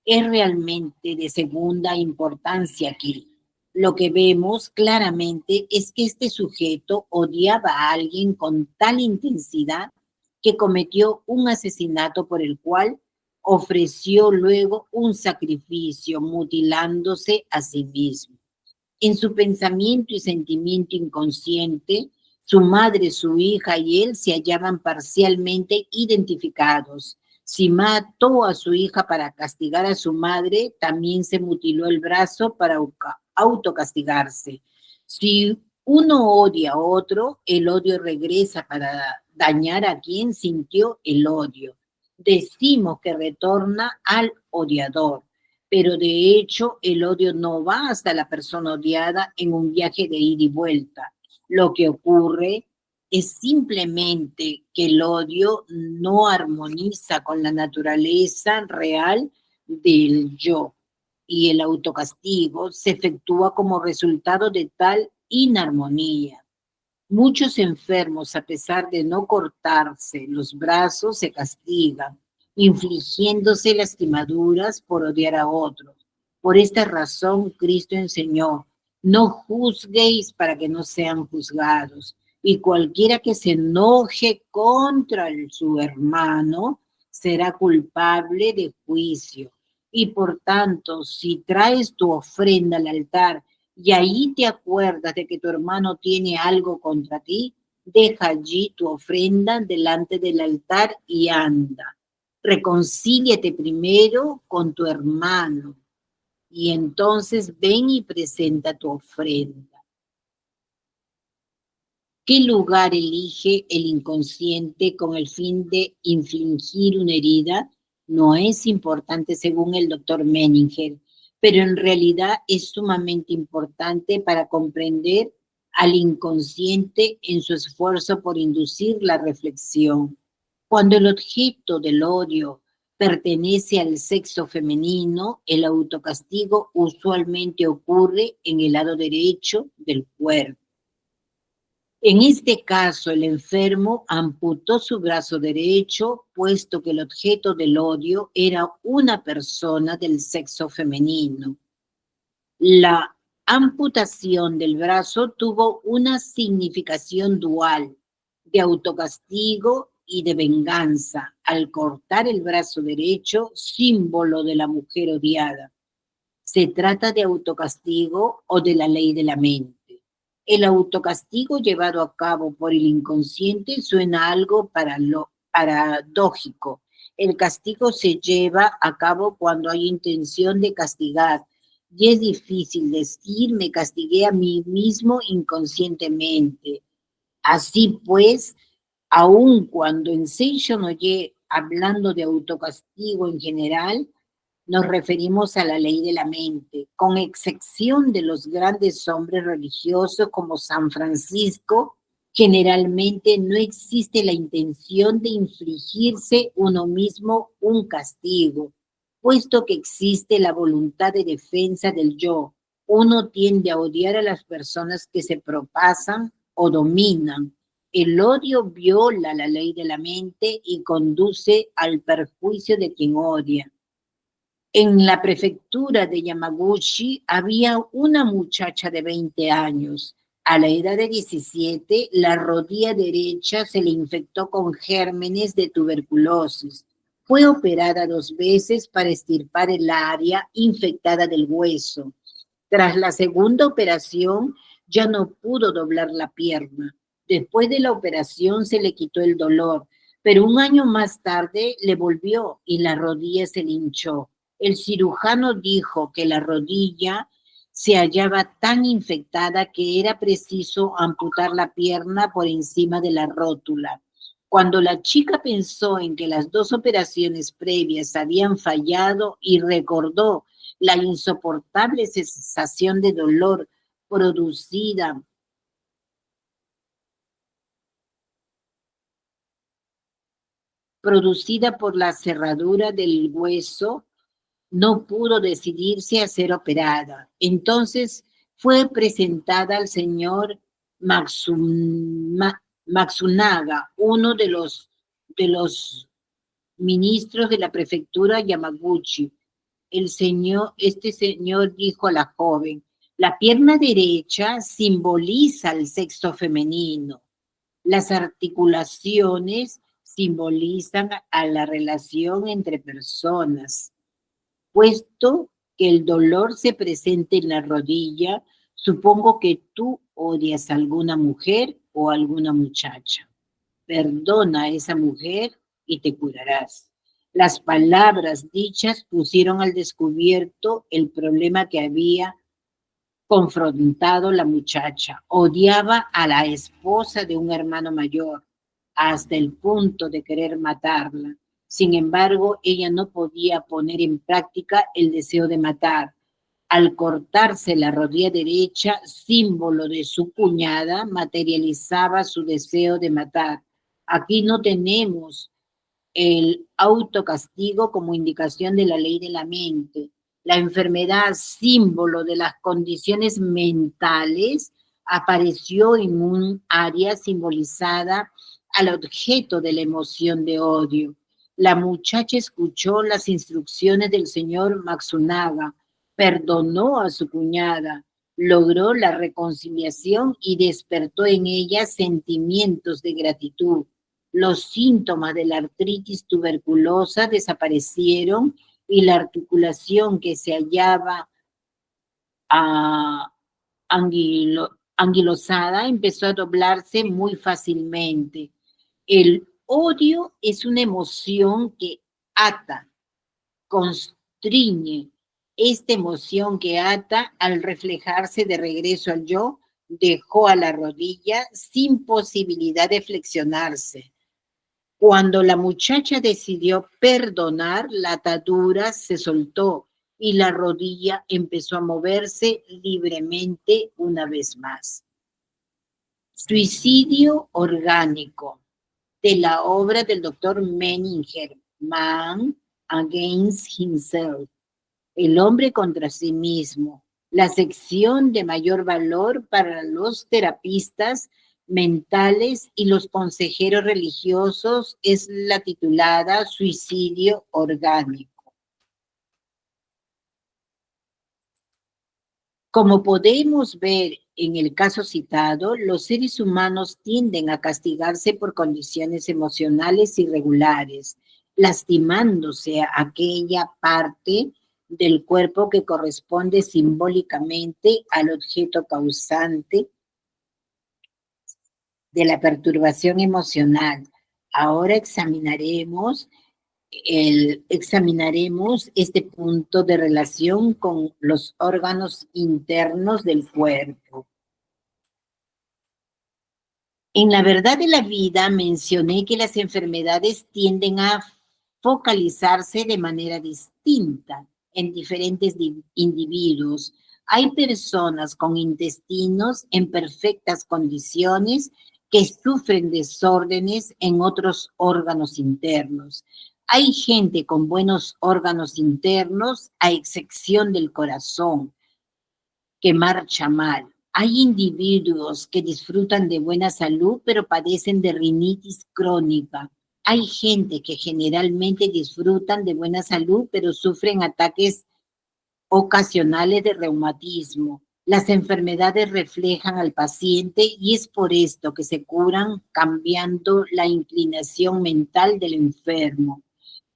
Es realmente de segunda importancia aquí. Lo que vemos claramente es que este sujeto odiaba a alguien con tal intensidad que cometió un asesinato por el cual ofreció luego un sacrificio, mutilándose a sí mismo. En su pensamiento y sentimiento inconsciente, su madre, su hija y él se hallaban parcialmente identificados. Si mató a su hija para castigar a su madre, también se mutiló el brazo para autocastigarse. Si uno odia a otro, el odio regresa para dañar a quien sintió el odio. Decimos que retorna al odiador, pero de hecho el odio no va hasta la persona odiada en un viaje de ida y vuelta. Lo que ocurre es simplemente que el odio no armoniza con la naturaleza real del yo y el autocastigo se efectúa como resultado de tal inarmonía. Muchos enfermos, a pesar de no cortarse los brazos, se castigan, infligiéndose lastimaduras por odiar a otros. Por esta razón, Cristo enseñó: no juzguéis para que no sean juzgados. Y cualquiera que se enoje contra su hermano será culpable de juicio. Y por tanto, si traes tu ofrenda al altar y ahí te acuerdas de que tu hermano tiene algo contra ti, deja allí tu ofrenda delante del altar y anda. Reconcíliate primero con tu hermano y entonces ven y presenta tu ofrenda. ¿Qué lugar elige el inconsciente con el fin de infligir una herida? No es importante según el doctor Menninger, pero en realidad es sumamente importante para comprender al inconsciente en su esfuerzo por inducir la reflexión. Cuando el objeto del odio pertenece al sexo femenino, el autocastigo usualmente ocurre en el lado derecho del cuerpo. En este caso, el enfermo amputó su brazo derecho, puesto que el objeto del odio era una persona del sexo femenino. La amputación del brazo tuvo una significación dual, de autocastigo y de venganza, al cortar el brazo derecho, símbolo de la mujer odiada. Se trata de autocastigo o de la ley de la mente. El autocastigo llevado a cabo por el inconsciente suena algo paradójico. El castigo se lleva a cabo cuando hay intención de castigar, y es difícil decir me castigué a mí mismo inconscientemente. Así pues, aun cuando en Seishon Oye, hablando de autocastigo en general, nos referimos a la ley de la mente, con excepción de los grandes hombres religiosos como San Francisco, generalmente no existe la intención de infligirse uno mismo un castigo, puesto que existe la voluntad de defensa del yo. Uno tiende a odiar a las personas que se propasan o dominan. El odio viola la ley de la mente y conduce al perjuicio de quien odia. En la prefectura de Yamaguchi había una muchacha de 20 años. A la edad de 17, la rodilla derecha se le infectó con gérmenes de tuberculosis. Fue operada 2 veces para extirpar el área infectada del hueso. Tras la segunda operación, ya no pudo doblar la pierna. Después de la operación se le quitó el dolor, pero un año más tarde le volvió y la rodilla se le hinchó. El cirujano dijo que la rodilla se hallaba tan infectada que era preciso amputar la pierna por encima de la rótula. Cuando la chica pensó en que las 2 operaciones previas habían fallado y recordó la insoportable sensación de dolor producida por la cerradura del hueso, no pudo decidirse a ser operada. Entonces fue presentada al señor Matsunaga, uno de los ministros de la prefectura Yamaguchi. Este señor dijo a la joven: la pierna derecha simboliza el sexo femenino. Las articulaciones simbolizan a la relación entre personas. Puesto que el dolor se presenta en la rodilla, supongo que tú odias a alguna mujer o a alguna muchacha. Perdona a esa mujer y te curarás. Las palabras dichas pusieron al descubierto el problema que había confrontado la muchacha. Odiaba a la esposa de un hermano mayor, hasta el punto de querer matarla. Sin embargo, ella no podía poner en práctica el deseo de matar. Al cortarse la rodilla derecha, símbolo de su cuñada, materializaba su deseo de matar. Aquí no tenemos el autocastigo como indicación de la ley de la mente. La enfermedad, símbolo de las condiciones mentales, apareció en un área simbolizada al objeto de la emoción de odio. La muchacha escuchó las instrucciones del señor Matsunaga, perdonó a su cuñada, logró la reconciliación y despertó en ella sentimientos de gratitud. Los síntomas de la artritis tuberculosa desaparecieron y la articulación que se hallaba anquilosada empezó a doblarse muy fácilmente. El odio es una emoción que ata, constriñe. Esta emoción que ata, al reflejarse de regreso al yo, dejó a la rodilla sin posibilidad de flexionarse. Cuando la muchacha decidió perdonar, la atadura se soltó y la rodilla empezó a moverse libremente una vez más. Suicidio orgánico, de la obra del doctor Menninger, Man Against Himself, el hombre contra sí mismo. La sección de mayor valor para los terapistas mentales y los consejeros religiosos es la titulada Suicidio orgánico. Como podemos ver en el caso citado, los seres humanos tienden a castigarse por condiciones emocionales irregulares, lastimándose a aquella parte del cuerpo que corresponde simbólicamente al objeto causante de la perturbación emocional. Ahora examinaremos este punto de relación con los órganos internos del cuerpo. En la verdad de la vida mencioné que las enfermedades tienden a focalizarse de manera distinta en diferentes individuos. Hay personas con intestinos en perfectas condiciones que sufren desórdenes en otros órganos internos. Hay gente con buenos órganos internos, a excepción del corazón, que marcha mal. Hay individuos que disfrutan de buena salud, pero padecen de rinitis crónica. Hay gente que generalmente disfrutan de buena salud, pero sufren ataques ocasionales de reumatismo. Las enfermedades reflejan al paciente y es por esto que se curan cambiando la inclinación mental del enfermo.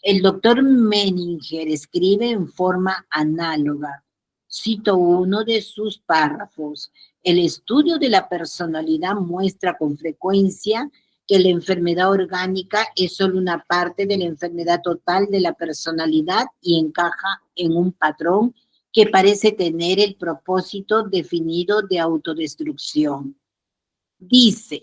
El doctor Menninger escribe en forma análoga. Cito uno de sus párrafos. El estudio de la personalidad muestra con frecuencia que la enfermedad orgánica es solo una parte de la enfermedad total de la personalidad y encaja en un patrón que parece tener el propósito definido de autodestrucción. Dice,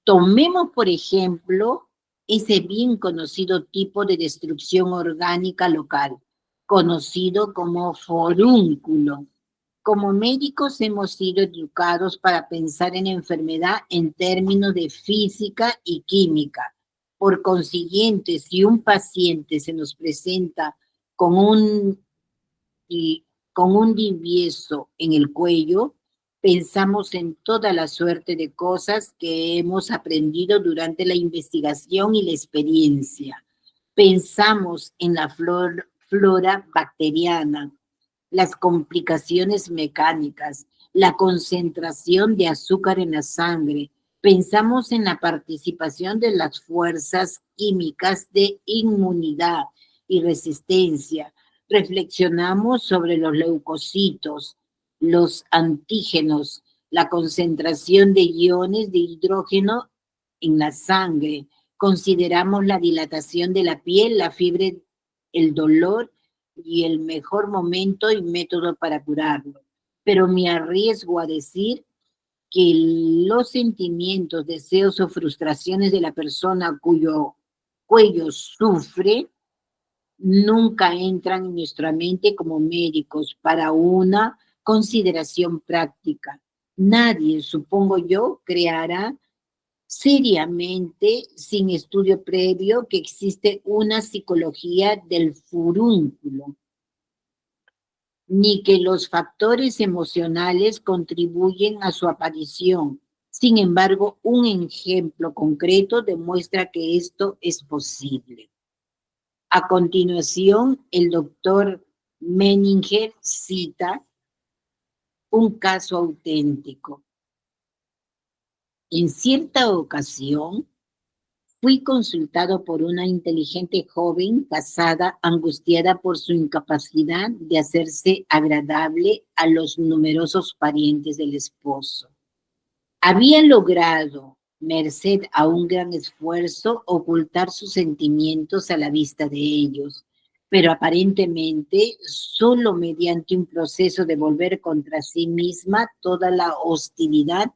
tomemos por ejemplo ese bien conocido tipo de destrucción orgánica local, conocido como forúnculo. Como médicos hemos sido educados para pensar en enfermedad en términos de física y química. Por consiguiente, si un paciente se nos presenta con un divieso en el cuello, pensamos en toda la suerte de cosas que hemos aprendido durante la investigación y la experiencia. Pensamos en la flora bacteriana, las complicaciones mecánicas, la concentración de azúcar en la sangre. Pensamos en la participación de las fuerzas químicas de inmunidad y resistencia. Reflexionamos sobre los leucocitos, los antígenos, la concentración de iones de hidrógeno en la sangre. Consideramos la dilatación de la piel, la fiebre, el dolor y el mejor momento y método para curarlo. Pero me arriesgo a decir que los sentimientos, deseos o frustraciones de la persona cuyo cuello sufre nunca entran en nuestra mente como médicos para una consideración práctica. Nadie, supongo yo, creará seriamente, sin estudio previo, que existe una psicología del furúnculo, ni que los factores emocionales contribuyen a su aparición. Sin embargo, un ejemplo concreto demuestra que esto es posible. A continuación, el doctor Menninger cita un caso auténtico. En cierta ocasión, fui consultado por una inteligente joven casada, angustiada por su incapacidad de hacerse agradable a los numerosos parientes del esposo. Había logrado, merced a un gran esfuerzo, ocultar sus sentimientos a la vista de ellos, pero aparentemente solo mediante un proceso de volver contra sí misma toda la hostilidad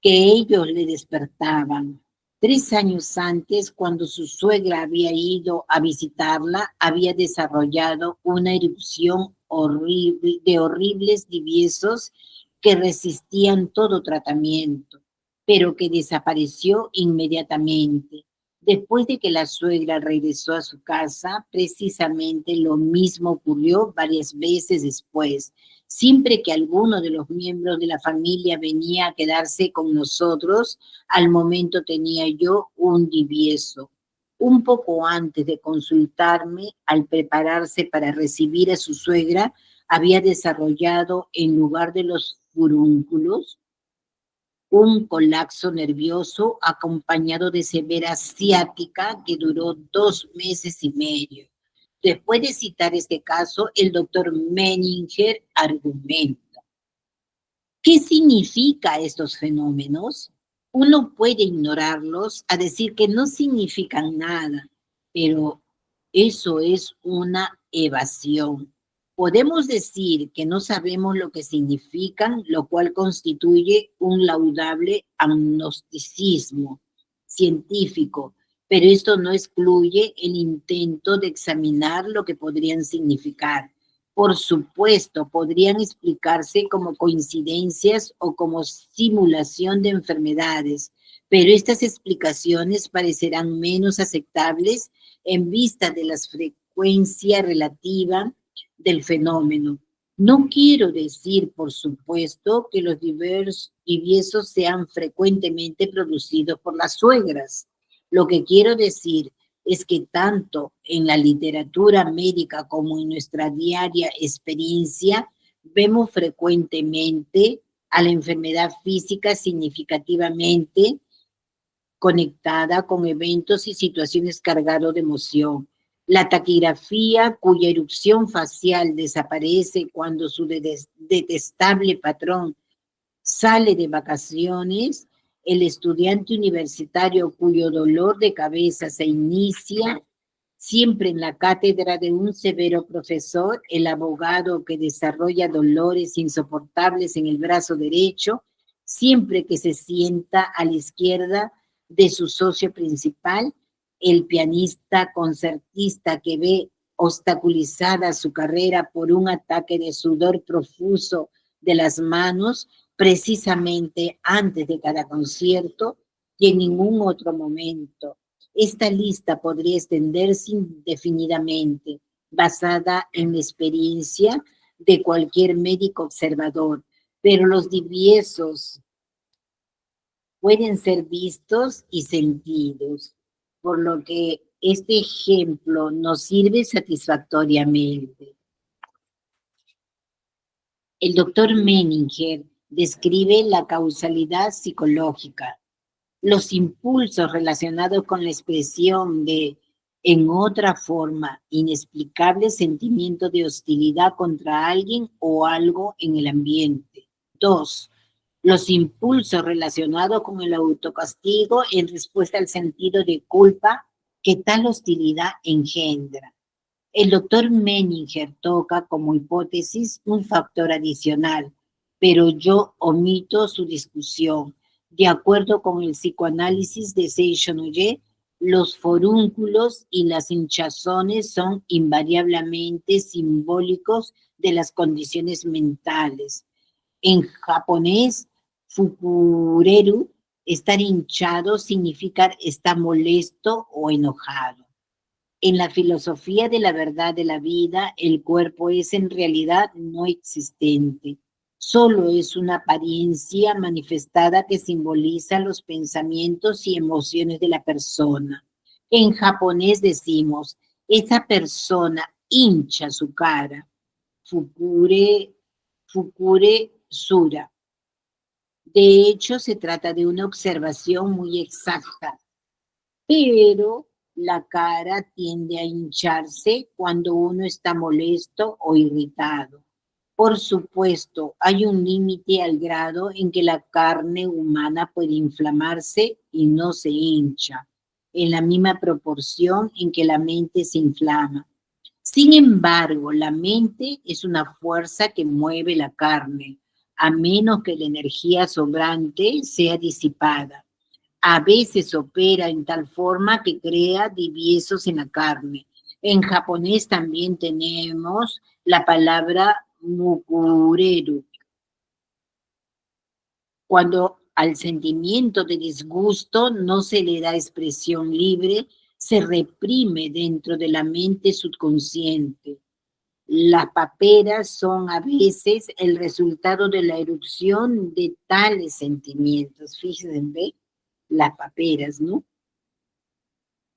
que ellos le despertaban. 3 años antes, cuando su suegra había ido a visitarla, había desarrollado una erupción horrible, de horribles diviesos que resistían todo tratamiento, pero que desapareció inmediatamente. Después de que la suegra regresó a su casa, precisamente lo mismo ocurrió varias veces después. Siempre que alguno de los miembros de la familia venía a quedarse con nosotros, al momento tenía yo un divieso. Un poco antes de consultarme, al prepararse para recibir a su suegra, había desarrollado, en lugar de los furúnculos, un colapso nervioso acompañado de severa ciática que duró 2 meses y medio. Después de citar este caso, el doctor Menninger argumenta. ¿Qué significa estos fenómenos? Uno puede ignorarlos a decir que no significan nada, pero eso es una evasión. Podemos decir que no sabemos lo que significan, lo cual constituye un laudable agnosticismo científico, pero esto no excluye el intento de examinar lo que podrían significar. Por supuesto, podrían explicarse como coincidencias o como simulación de enfermedades, pero estas explicaciones parecerán menos aceptables en vista de la frecuencia relativa del fenómeno. No quiero decir, por supuesto, que los diviesos sean frecuentemente producidos por las suegras. Lo que quiero decir es que tanto en la literatura médica como en nuestra diaria experiencia vemos frecuentemente a la enfermedad física significativamente conectada con eventos y situaciones cargados de emoción. La taquigrafía, cuya erupción facial desaparece cuando su detestable patrón sale de vacaciones, el estudiante universitario cuyo dolor de cabeza se inicia siempre en la cátedra de un severo profesor, el abogado que desarrolla dolores insoportables en el brazo derecho, siempre que se sienta a la izquierda de su socio principal, el pianista concertista que ve obstaculizada su carrera por un ataque de sudor profuso de las manos, precisamente antes de cada concierto y en ningún otro momento. Esta lista podría extenderse indefinidamente, basada en la experiencia de cualquier médico observador, pero los diviesos pueden ser vistos y sentidos, por lo que este ejemplo nos sirve satisfactoriamente. El doctor Menninger describe la causalidad psicológica, los impulsos relacionados con la expresión de, en otra forma, inexplicable sentimiento de hostilidad contra alguien o algo en el ambiente. 2. Los impulsos relacionados con el autocastigo en respuesta al sentido de culpa que tal hostilidad engendra. El doctor Menninger toca como hipótesis un factor adicional, pero yo omito su discusión. De acuerdo con el psicoanálisis de Seychelles, los forúnculos y las hinchazones son invariablemente simbólicos de las condiciones mentales. En japonés, fukureru, estar hinchado significa estar molesto o enojado. En la filosofía de la verdad de la vida, el cuerpo es en realidad no existente. Solo es una apariencia manifestada que simboliza los pensamientos y emociones de la persona. En japonés decimos, esa persona hincha su cara. Fukure sura. De hecho, se trata de una observación muy exacta, pero la cara tiende a hincharse cuando uno está molesto o irritado. Por supuesto, hay un límite al grado en que la carne humana puede inflamarse y no se hincha, en la misma proporción en que la mente se inflama. Sin embargo, la mente es una fuerza que mueve la carne, a menos que la energía sobrante sea disipada. A veces opera en tal forma que crea diviesos en la carne. En japonés también tenemos la palabra mukureru. Cuando al sentimiento de disgusto no se le da expresión libre, se reprime dentro de la mente subconsciente. Las paperas son a veces el resultado de la erupción de tales sentimientos. Fíjense, ¿ve? Las paperas, ¿no?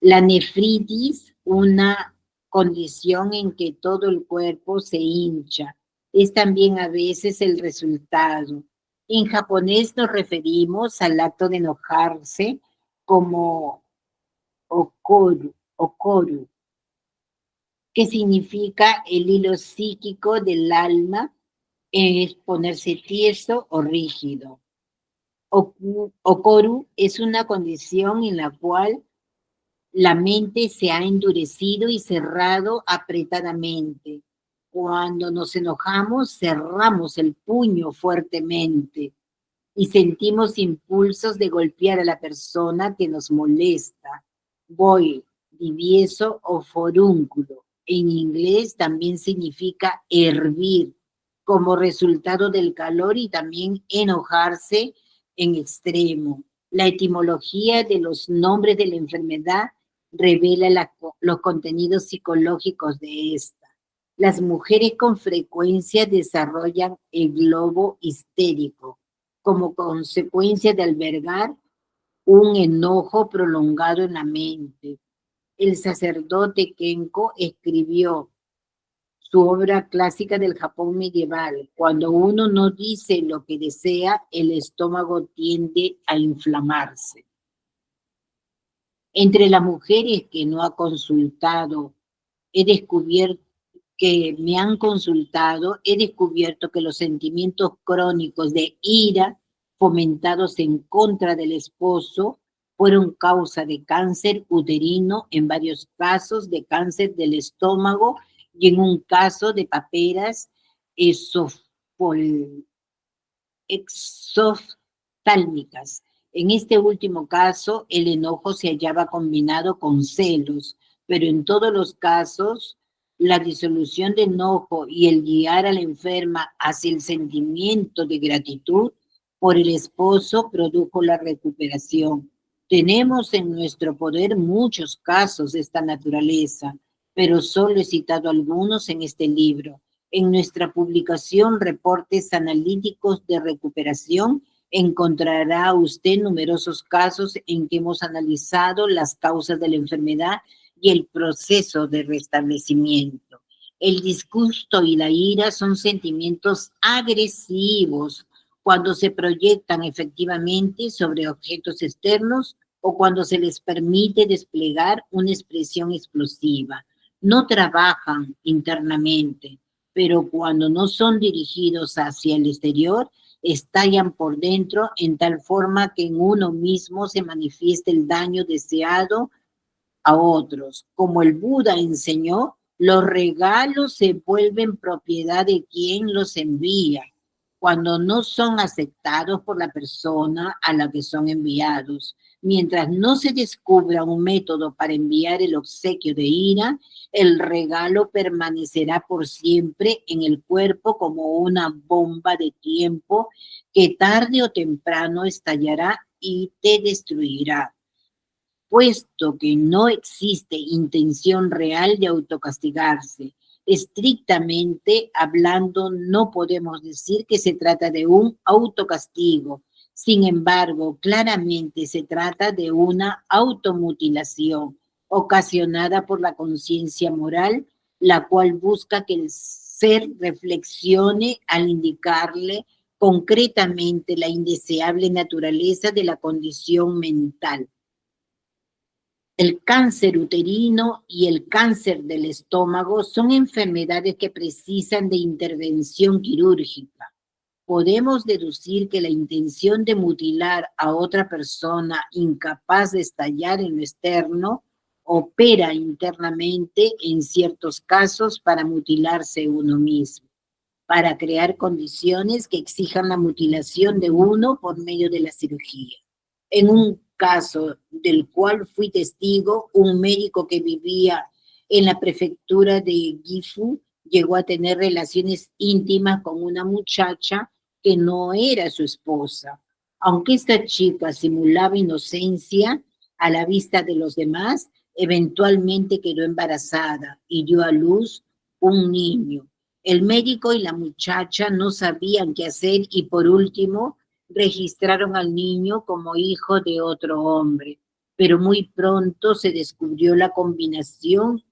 La nefritis, una condición en que todo el cuerpo se hincha, es también a veces el resultado. En japonés nos referimos al acto de enojarse como okoru, que significa el hilo psíquico del alma, es ponerse tieso o rígido. Okoru es una condición en la cual la mente se ha endurecido y cerrado apretadamente. Cuando nos enojamos, cerramos el puño fuertemente y sentimos impulsos de golpear a la persona que nos molesta. Boil, divieso o forúnculo. En inglés también significa hervir, como resultado del calor, y también enojarse en extremo. La etimología de los nombres de la enfermedad revela los contenidos psicológicos de esta. Las mujeres con frecuencia desarrollan el globo histérico como consecuencia de albergar un enojo prolongado en la mente. El sacerdote Kenko escribió su obra clásica del Japón medieval. Cuando uno no dice lo que desea, el estómago tiende a inflamarse. Entre las mujeres que no ha consultado, me han consultado, he descubierto que los sentimientos crónicos de ira fomentados en contra del esposo fueron causa de cáncer uterino, en varios casos de cáncer del estómago y en un caso de paperas exoftálmicas. En este último caso, el enojo se hallaba combinado con celos, pero en todos los casos, la disolución de enojo y el guiar a la enferma hacia el sentimiento de gratitud por el esposo produjo la recuperación. Tenemos en nuestro poder muchos casos de esta naturaleza, pero solo he citado algunos en este libro. En nuestra publicación Reportes Analíticos de Recuperación encontrará usted numerosos casos en que hemos analizado las causas de la enfermedad y el proceso de restablecimiento. El disgusto y la ira son sentimientos agresivos cuando se proyectan efectivamente sobre objetos externos o cuando se les permite desplegar una expresión explosiva. No trabajan internamente, pero cuando no son dirigidos hacia el exterior, estallan por dentro en tal forma que en uno mismo se manifiesta el daño deseado a otros. Como el Buda enseñó, los regalos se vuelven propiedad de quien los envía, cuando no son aceptados por la persona a la que son enviados. Mientras no se descubra un método para enviar el obsequio de ira, el regalo permanecerá por siempre en el cuerpo como una bomba de tiempo que tarde o temprano estallará y te destruirá. Puesto que no existe intención real de autocastigarse. Estrictamente hablando, no podemos decir que se trata de un autocastigo. Sin embargo, claramente se trata de una automutilación ocasionada por la conciencia moral, la cual busca que el ser reflexione al indicarle concretamente la indeseable naturaleza de la condición mental. El cáncer uterino y el cáncer del estómago son enfermedades que precisan de intervención quirúrgica. Podemos deducir que la intención de mutilar a otra persona incapaz de estallar en lo externo opera internamente en ciertos casos para mutilarse uno mismo, para crear condiciones que exijan la mutilación de uno por medio de la cirugía. En un caso del cual fui testigo, un médico que vivía en la prefectura de Gifu llegó a tener relaciones íntimas con una muchacha que no era su esposa. Aunque esta chica simulaba inocencia a la vista de los demás, eventualmente quedó embarazada y dio a luz un niño. El médico y la muchacha no sabían qué hacer y por último registraron al niño como hijo de otro hombre, pero muy pronto se descubrió la combinación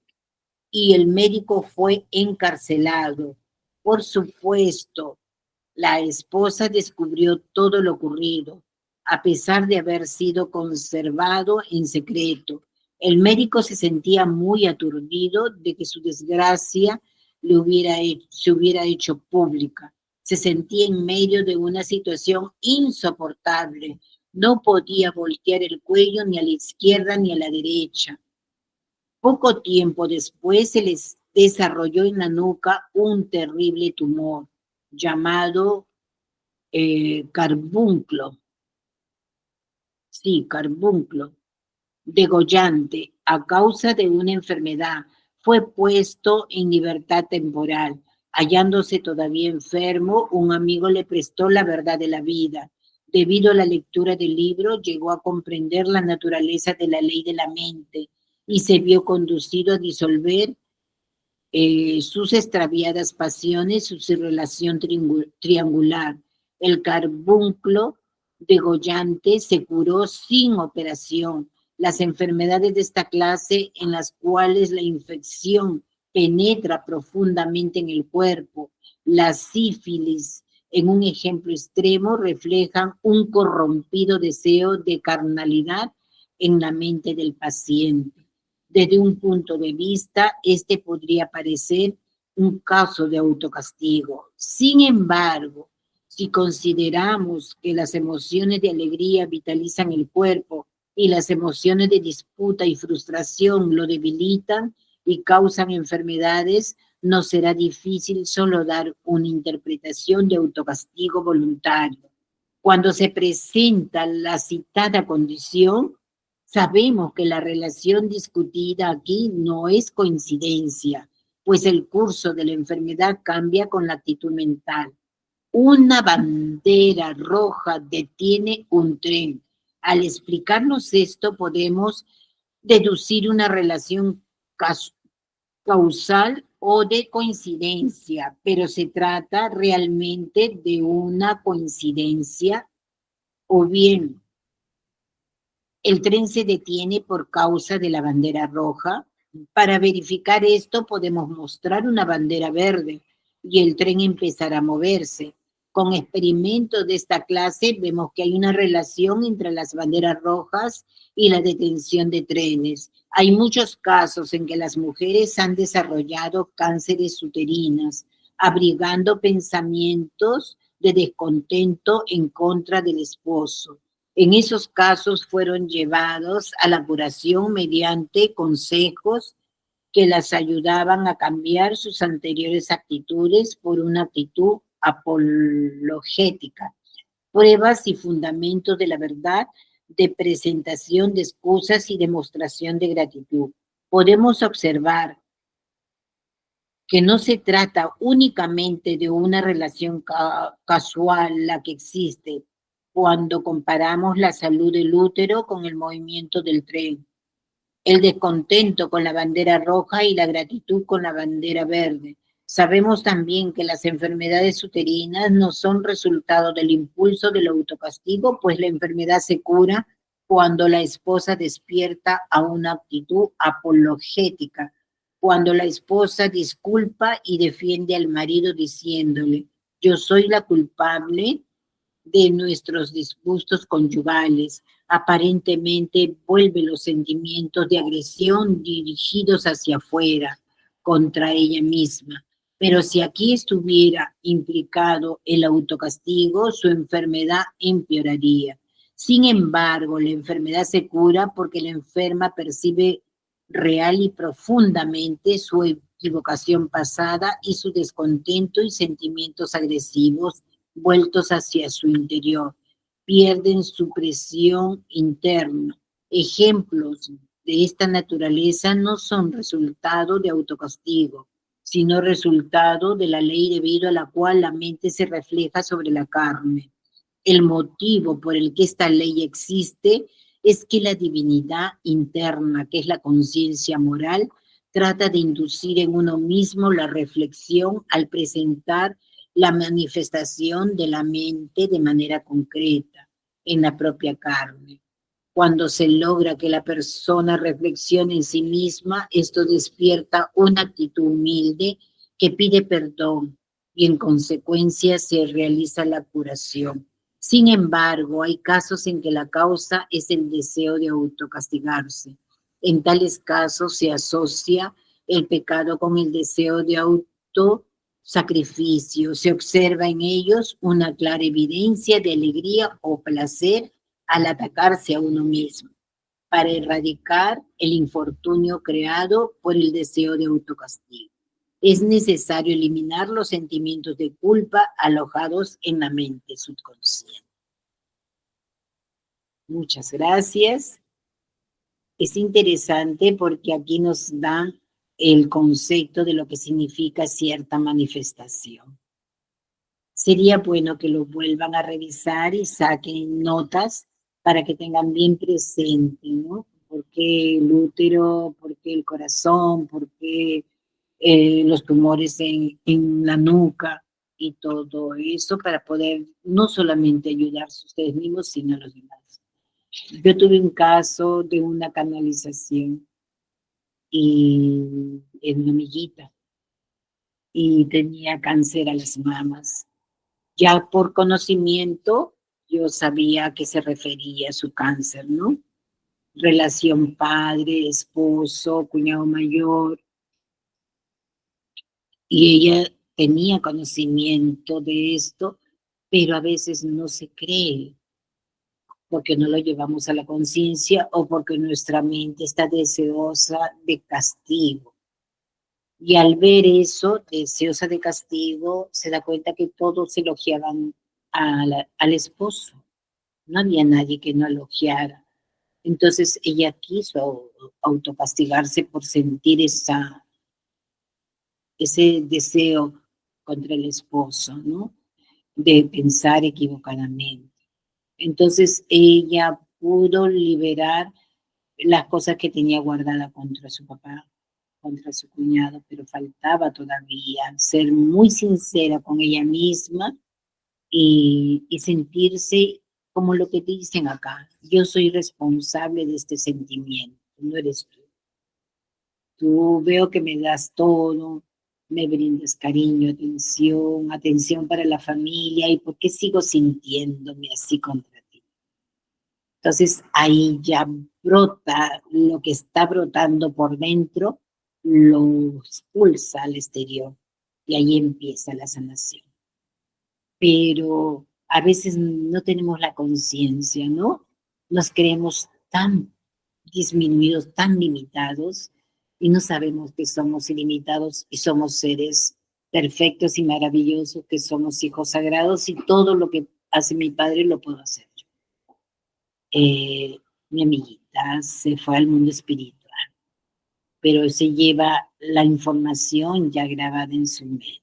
y el médico fue encarcelado. Por supuesto, la esposa descubrió todo lo ocurrido, a pesar de haber sido conservado en secreto. El médico se sentía muy aturdido de que su desgracia se hubiera hecho pública. Se sentía en medio de una situación insoportable. No podía voltear el cuello ni a la izquierda ni a la derecha. Poco tiempo después se les desarrolló en la nuca un terrible tumor llamado carbunclo. Sí, carbunclo. Degollante a causa de una enfermedad. Fue puesto en libertad temporal. Hallándose todavía enfermo, un amigo le prestó la verdad de la vida. Debido a la lectura del libro, llegó a comprender la naturaleza de la ley de la mente y se vio conducido a disolver sus extraviadas pasiones, su relación triangular. El carbunclo degollante se curó sin operación. Las enfermedades de esta clase, en las cuales la infección penetra profundamente en el cuerpo, la sífilis, en un ejemplo extremo, reflejan un corrompido deseo de carnalidad en la mente del paciente. Desde un punto de vista, este podría parecer un caso de autocastigo. Sin embargo, si consideramos que las emociones de alegría vitalizan el cuerpo y las emociones de disputa y frustración lo debilitan y causan enfermedades, nos será difícil solo dar una interpretación de autocastigo voluntario. Cuando se presenta la citada condición, sabemos que la relación discutida aquí no es coincidencia, pues el curso de la enfermedad cambia con la actitud mental. Una bandera roja detiene un tren. Al explicarnos esto, podemos deducir una relación causal o de coincidencia, pero se trata realmente de una coincidencia o bien el tren se detiene por causa de la bandera roja. Para verificar esto podemos mostrar una bandera verde y el tren empezará a moverse. Con experimentos de esta clase vemos que hay una relación entre las banderas rojas y la detención de trenes. Hay muchos casos en que las mujeres han desarrollado cánceres uterinas, abrigando pensamientos de descontento en contra del esposo. En esos casos fueron llevados a la curación mediante consejos que las ayudaban a cambiar sus anteriores actitudes por una actitud apologética. Pruebas y fundamentos de la verdad, de presentación de excusas y demostración de gratitud. Podemos observar que no se trata únicamente de una relación casual la que existe cuando comparamos la salud del útero con el movimiento del tren, el descontento con la bandera roja y la gratitud con la bandera verde. Sabemos también que las enfermedades uterinas no son resultado del impulso del autocastigo, pues la enfermedad se cura cuando la esposa despierta a una actitud apologética, cuando la esposa disculpa y defiende al marido diciéndole: yo soy la culpable de nuestros disgustos conyugales. Aparentemente vuelve los sentimientos de agresión dirigidos hacia afuera, contra ella misma. Pero si aquí estuviera implicado el autocastigo, su enfermedad empeoraría. Sin embargo, la enfermedad se cura porque la enferma percibe real y profundamente su equivocación pasada y su descontento y sentimientos agresivos vueltos hacia su interior. Pierden su presión interna. Ejemplos de esta naturaleza no son resultado de autocastigo, sino resultado de la ley debido a la cual la mente se refleja sobre la carne. El motivo por el que esta ley existe es que la divinidad interna, que es la conciencia moral, trata de inducir en uno mismo la reflexión al presentar la manifestación de la mente de manera concreta en la propia carne. Cuando se logra que la persona reflexione en sí misma, esto despierta una actitud humilde que pide perdón y en consecuencia se realiza la curación. Sin embargo, hay casos en que la causa es el deseo de autocastigarse. En tales casos se asocia el pecado con el deseo de sacrificio. Se observa en ellos una clara evidencia de alegría o placer al atacarse a uno mismo, para erradicar el infortunio creado por el deseo de autocastigo. Es necesario eliminar los sentimientos de culpa alojados en la mente subconsciente. Muchas gracias. Es interesante porque aquí nos dan el concepto de lo que significa cierta manifestación. Sería bueno que lo vuelvan a revisar y saquen notas para que tengan bien presente, ¿no? ¿Por qué el útero? ¿Por qué el corazón? ¿Por qué los tumores en la nuca? Y todo eso para poder no solamente ayudarse a ustedes mismos, sino a los demás. Yo tuve un caso de una canalización y en una amiguita y tenía cáncer a las mamas. Ya por conocimiento yo sabía a qué se refería su cáncer, ¿no? Relación padre, esposo, cuñado mayor. Y ella tenía conocimiento de esto, pero a veces no se cree, porque no lo llevamos a la conciencia o porque nuestra mente está deseosa de castigo. Y al ver eso, deseosa de castigo, se da cuenta que todos elogiaban al esposo. No había nadie que no elogiara. Entonces ella quiso autocastigarse por sentir ese deseo contra el esposo, ¿no? De pensar equivocadamente. Entonces ella pudo liberar las cosas que tenía guardada contra su papá, contra su cuñado, pero faltaba todavía ser muy sincera con ella misma y sentirse como lo que dicen acá. Yo soy responsable de este sentimiento, no eres tú. Tú veo que me das todo, me brindas cariño, atención para la familia, ¿y por qué sigo sintiéndome así contra ti? Entonces ahí ya brota lo que está brotando por dentro, lo expulsa al exterior y ahí empieza la sanación. Pero a veces no tenemos la conciencia, ¿no? Nos creemos tan disminuidos, tan limitados y no sabemos que somos ilimitados y somos seres perfectos y maravillosos, que somos hijos sagrados y todo lo que hace mi padre lo puedo hacer yo. Mi amiguita se fue al mundo espiritual, pero se lleva la información ya grabada en su mente.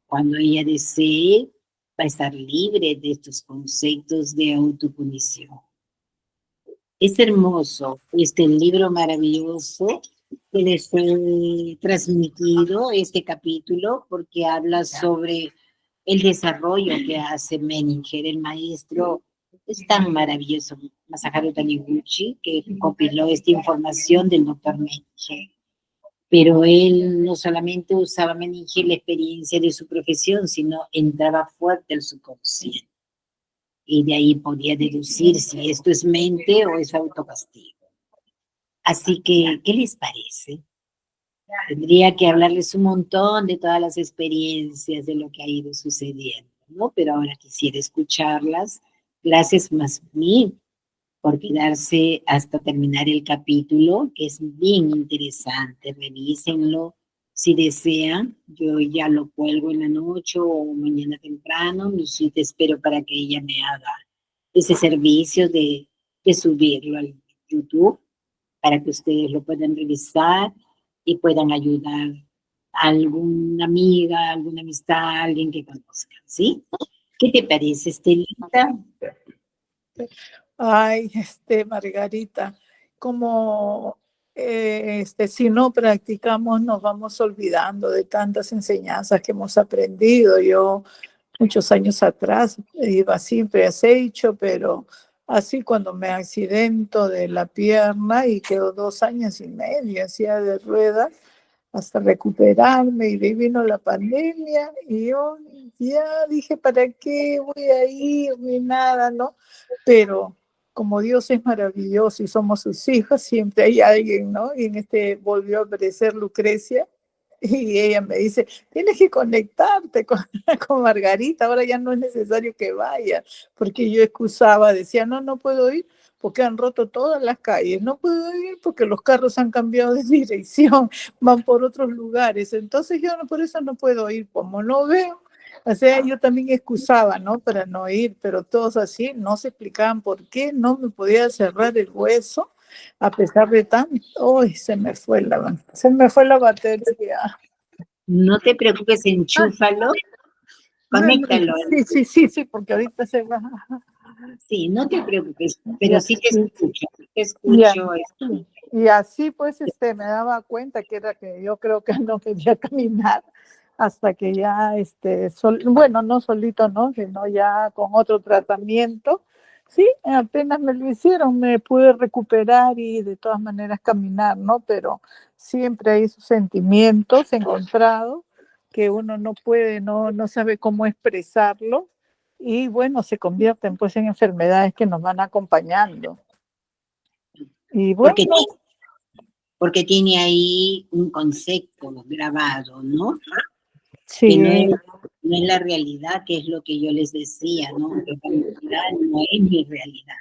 Cuando ella desee, va a estar libre de estos conceptos de autopunición. Es hermoso este libro maravilloso que les he transmitido, este capítulo, porque habla sobre el desarrollo que hace Menninger, el maestro. Es tan maravilloso, Masaharu Taniguchi, que compiló esta información del doctor Menninger. Pero él no solamente usaba Menninger la experiencia de su profesión, sino entraba fuerte al subconsciente. Y de ahí podía deducir si esto es mente o es autocastigo. Así que, ¿qué les parece? Tendría que hablarles un montón de todas las experiencias de lo que ha ido sucediendo, ¿no? Pero ahora quisiera escucharlas. Gracias más mí por quedarse hasta terminar el capítulo, que es bien interesante. Revísenlo si desean. Yo ya lo cuelgo en la noche o mañana temprano. Y te espero para que ella me haga ese servicio de subirlo al YouTube para que ustedes lo puedan revisar y puedan ayudar a alguna amiga, alguna amistad, alguien que conozcan, ¿sí? ¿Qué te parece, Estelita? Ay, Margarita, como si no practicamos nos vamos olvidando de tantas enseñanzas que hemos aprendido. Yo muchos años atrás iba siempre a Seicho, pero así cuando me accidento de la pierna y quedo 2 años y medio en silla de ruedas hasta recuperarme, y de ahí vino la pandemia y yo ya dije, ¿para qué voy a ir? Ni nada, ¿no? Pero como Dios es maravilloso y somos sus hijos, siempre hay alguien, ¿no? Y volvió a aparecer Lucrecia Y ella me dice, tienes que conectarte con, con Margarita, ahora ya no es necesario que vaya, porque yo excusaba, decía, no, no puedo ir porque han roto todas las calles, no puedo ir porque los carros han cambiado de dirección, van por otros lugares, entonces yo no, por eso no puedo ir, como no veo. O sea, yo también excusaba, ¿no? Para no ir, pero todos así no se explicaban por qué no me podía cerrar el hueso a pesar de tanto. Uy, se me fue la batería. No te preocupes, enchúfalo, conéctalo. Sí, porque ahorita se va. Sí, no te preocupes, pero Ya, sí te escucho, ya. escucho. Y así pues me daba cuenta que era que yo creo que no quería caminar hasta que ya, bueno, no solito, ¿no? Sino ya con otro tratamiento. Sí, apenas me lo hicieron, me pude recuperar y de todas maneras caminar, ¿no? Pero siempre hay esos sentimientos encontrados que uno no puede, no sabe cómo expresarlo y bueno, se convierten pues en enfermedades que nos van acompañando. Y bueno, Porque tiene ahí un concepto grabado, ¿no? sí. Que no es la realidad, que es lo que yo les decía, ¿no? Que la realidad no es mi realidad.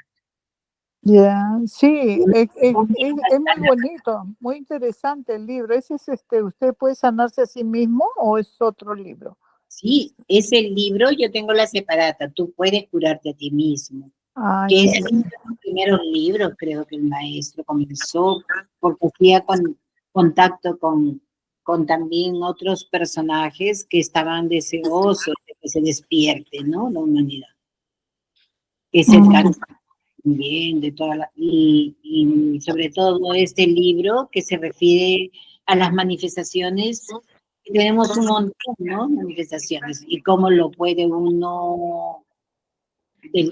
Ya, sí, es muy bonito, muy interesante el libro. ¿Ese es usted puede sanarse a sí mismo o es otro libro? Sí, ese libro yo tengo la separata, tú puedes curarte a ti mismo. Ay, Que qué es uno bien. de los primeros libros, creo que el maestro comenzó, porque hacía contacto con también otros personajes que estaban deseosos de que se despierte, ¿no? La humanidad. Que es el caso también de toda y sobre todo este libro que se refiere a las manifestaciones, que tenemos un montón, ¿no? Manifestaciones, y cómo lo puede uno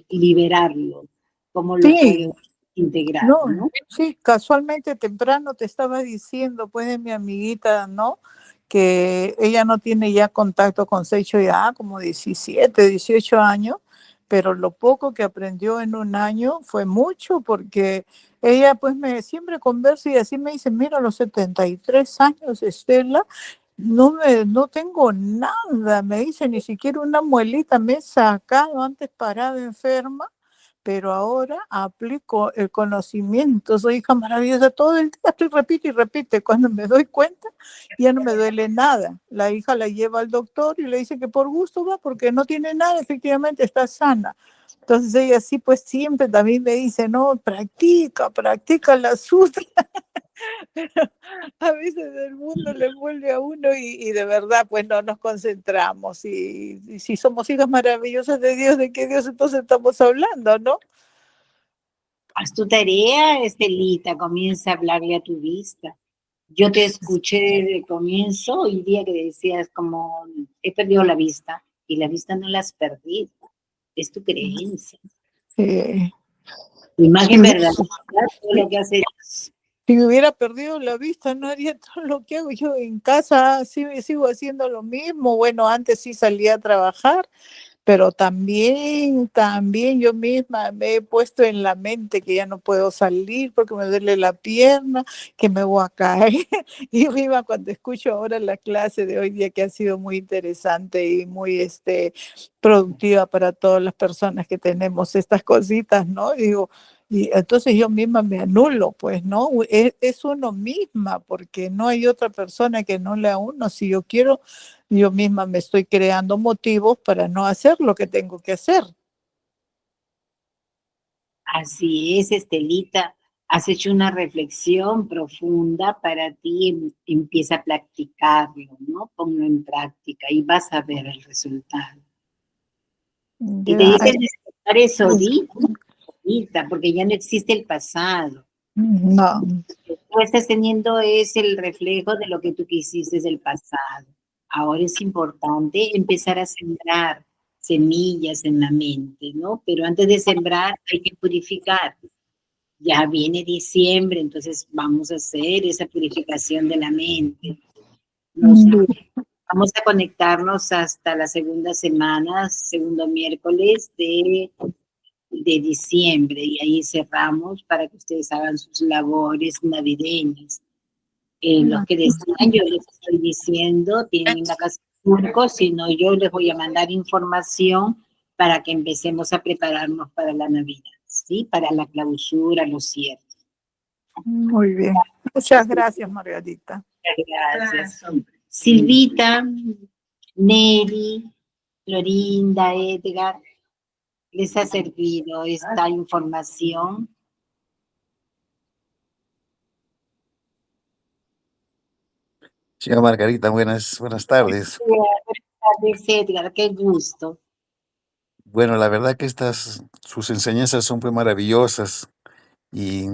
liberarlo, cómo lo puede Sí, integrar, no, ¿no? sí, casualmente temprano te estaba diciendo, pues, de mi amiguita, ¿no? Que ella no tiene ya contacto con Seicho ya como 17, 18 años, pero lo poco que aprendió en un año fue mucho porque ella pues siempre conversa y así me dice, mira, a los 73 años, Estela, no tengo nada, me dice, ni siquiera una muelita me he sacado, antes parada enferma, pero ahora aplico el conocimiento, soy hija maravillosa, todo el día estoy repite y repite, cuando me doy cuenta ya no me duele nada, la hija la lleva al doctor y le dice que por gusto va porque no tiene nada, efectivamente está sana. Entonces ella sí, pues siempre también me dice, no, practica la sutra. A veces el mundo le vuelve a uno y de verdad pues no nos concentramos y si somos hijas maravillosas de Dios, ¿de qué Dios entonces estamos hablando, no? Haz tu tarea, Estelita, comienza a hablarle a tu vista. Yo te escuché desde el comienzo, hoy día que decías como, he perdido la vista, y la vista no la has perdido, es tu creencia. Sí. Tu imagen verdadera, todo Si, lo que haces. si hubiera perdido la vista, no haría todo lo que hago yo en casa, sí, sigo haciendo lo mismo. Bueno, antes sí salía a trabajar, pero también yo misma me he puesto en la mente que ya no puedo salir porque me duele la pierna, que me voy a caer. Y viva cuando escucho ahora la clase de hoy día que ha sido muy interesante y muy productiva para todas las personas que tenemos estas cositas, ¿no? Digo, y entonces yo misma me anulo, pues, ¿no? Es uno misma, porque no hay otra persona que anule a uno. Si yo quiero, yo misma me estoy creando motivos para no hacer lo que tengo que hacer. Así es, Estelita. Has hecho una reflexión profunda para ti, empieza a practicarlo, ¿no? Ponlo en práctica y vas a ver el resultado. Y te Ya, dices despertar eso ahorita, porque ya no existe el pasado. no. Tú estás teniendo es el reflejo de lo que tú quisiste del pasado. Ahora es importante empezar a sembrar semillas en la mente, ¿no? Pero antes de sembrar hay que purificar. Ya viene diciembre, entonces vamos a hacer esa purificación de la mente. Vamos a conectarnos hasta la segunda semana, segundo miércoles de diciembre, y ahí cerramos para que ustedes hagan sus labores navideñas. Los que desean, yo les estoy diciendo, tienen la casa de turco, si no, yo les voy a mandar información para que empecemos a prepararnos para la Navidad, ¿sí? Para la clausura, los cierres. Muy bien. Muchas gracias, Margarita. Gracias. Silvita, Nelly, Florinda, Edgar, ¿les ha servido esta información? Señora Margarita, buenas tardes. Buenas tardes, Edgar, qué gusto. Bueno, la verdad que sus enseñanzas son pues maravillosas y,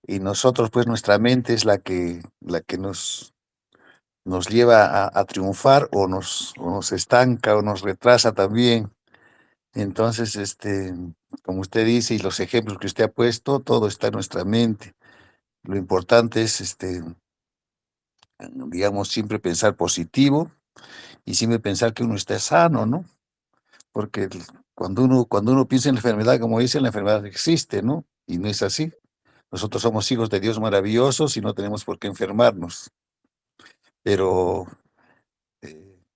y nosotros pues nuestra mente es la que nos lleva a triunfar o nos estanca o nos retrasa también. Entonces, como usted dice y los ejemplos que usted ha puesto, todo está en nuestra mente. Lo importante es, digamos, siempre pensar positivo y siempre pensar que uno está sano, ¿no? Porque cuando uno piensa en la enfermedad, como dicen, la enfermedad existe, ¿no? Y no es así. Nosotros somos hijos de Dios maravillosos y no tenemos por qué enfermarnos. Pero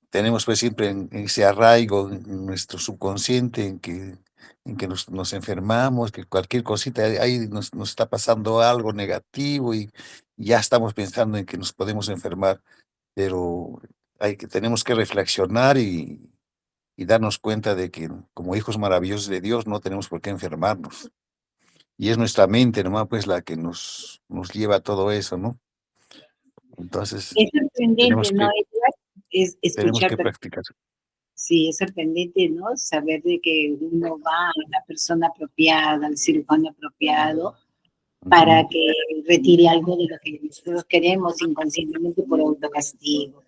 tenemos pues siempre en ese arraigo en nuestro subconsciente en que nos enfermamos, que cualquier cosita ahí nos está pasando algo negativo y ya estamos pensando en que nos podemos enfermar. Pero tenemos que reflexionar y darnos cuenta de que como hijos maravillosos de Dios no tenemos por qué enfermarnos. Y es nuestra mente nomás pues la que nos lleva a todo eso, ¿no? Entonces Es sorprendente, ¿no, Edgar? Es tenemos escuchar, que practicar. sí, es sorprendente, ¿no? Saber de que uno va a la persona apropiada, al cirujano apropiado, para que retire algo de lo que nosotros queremos inconscientemente por autocastigo.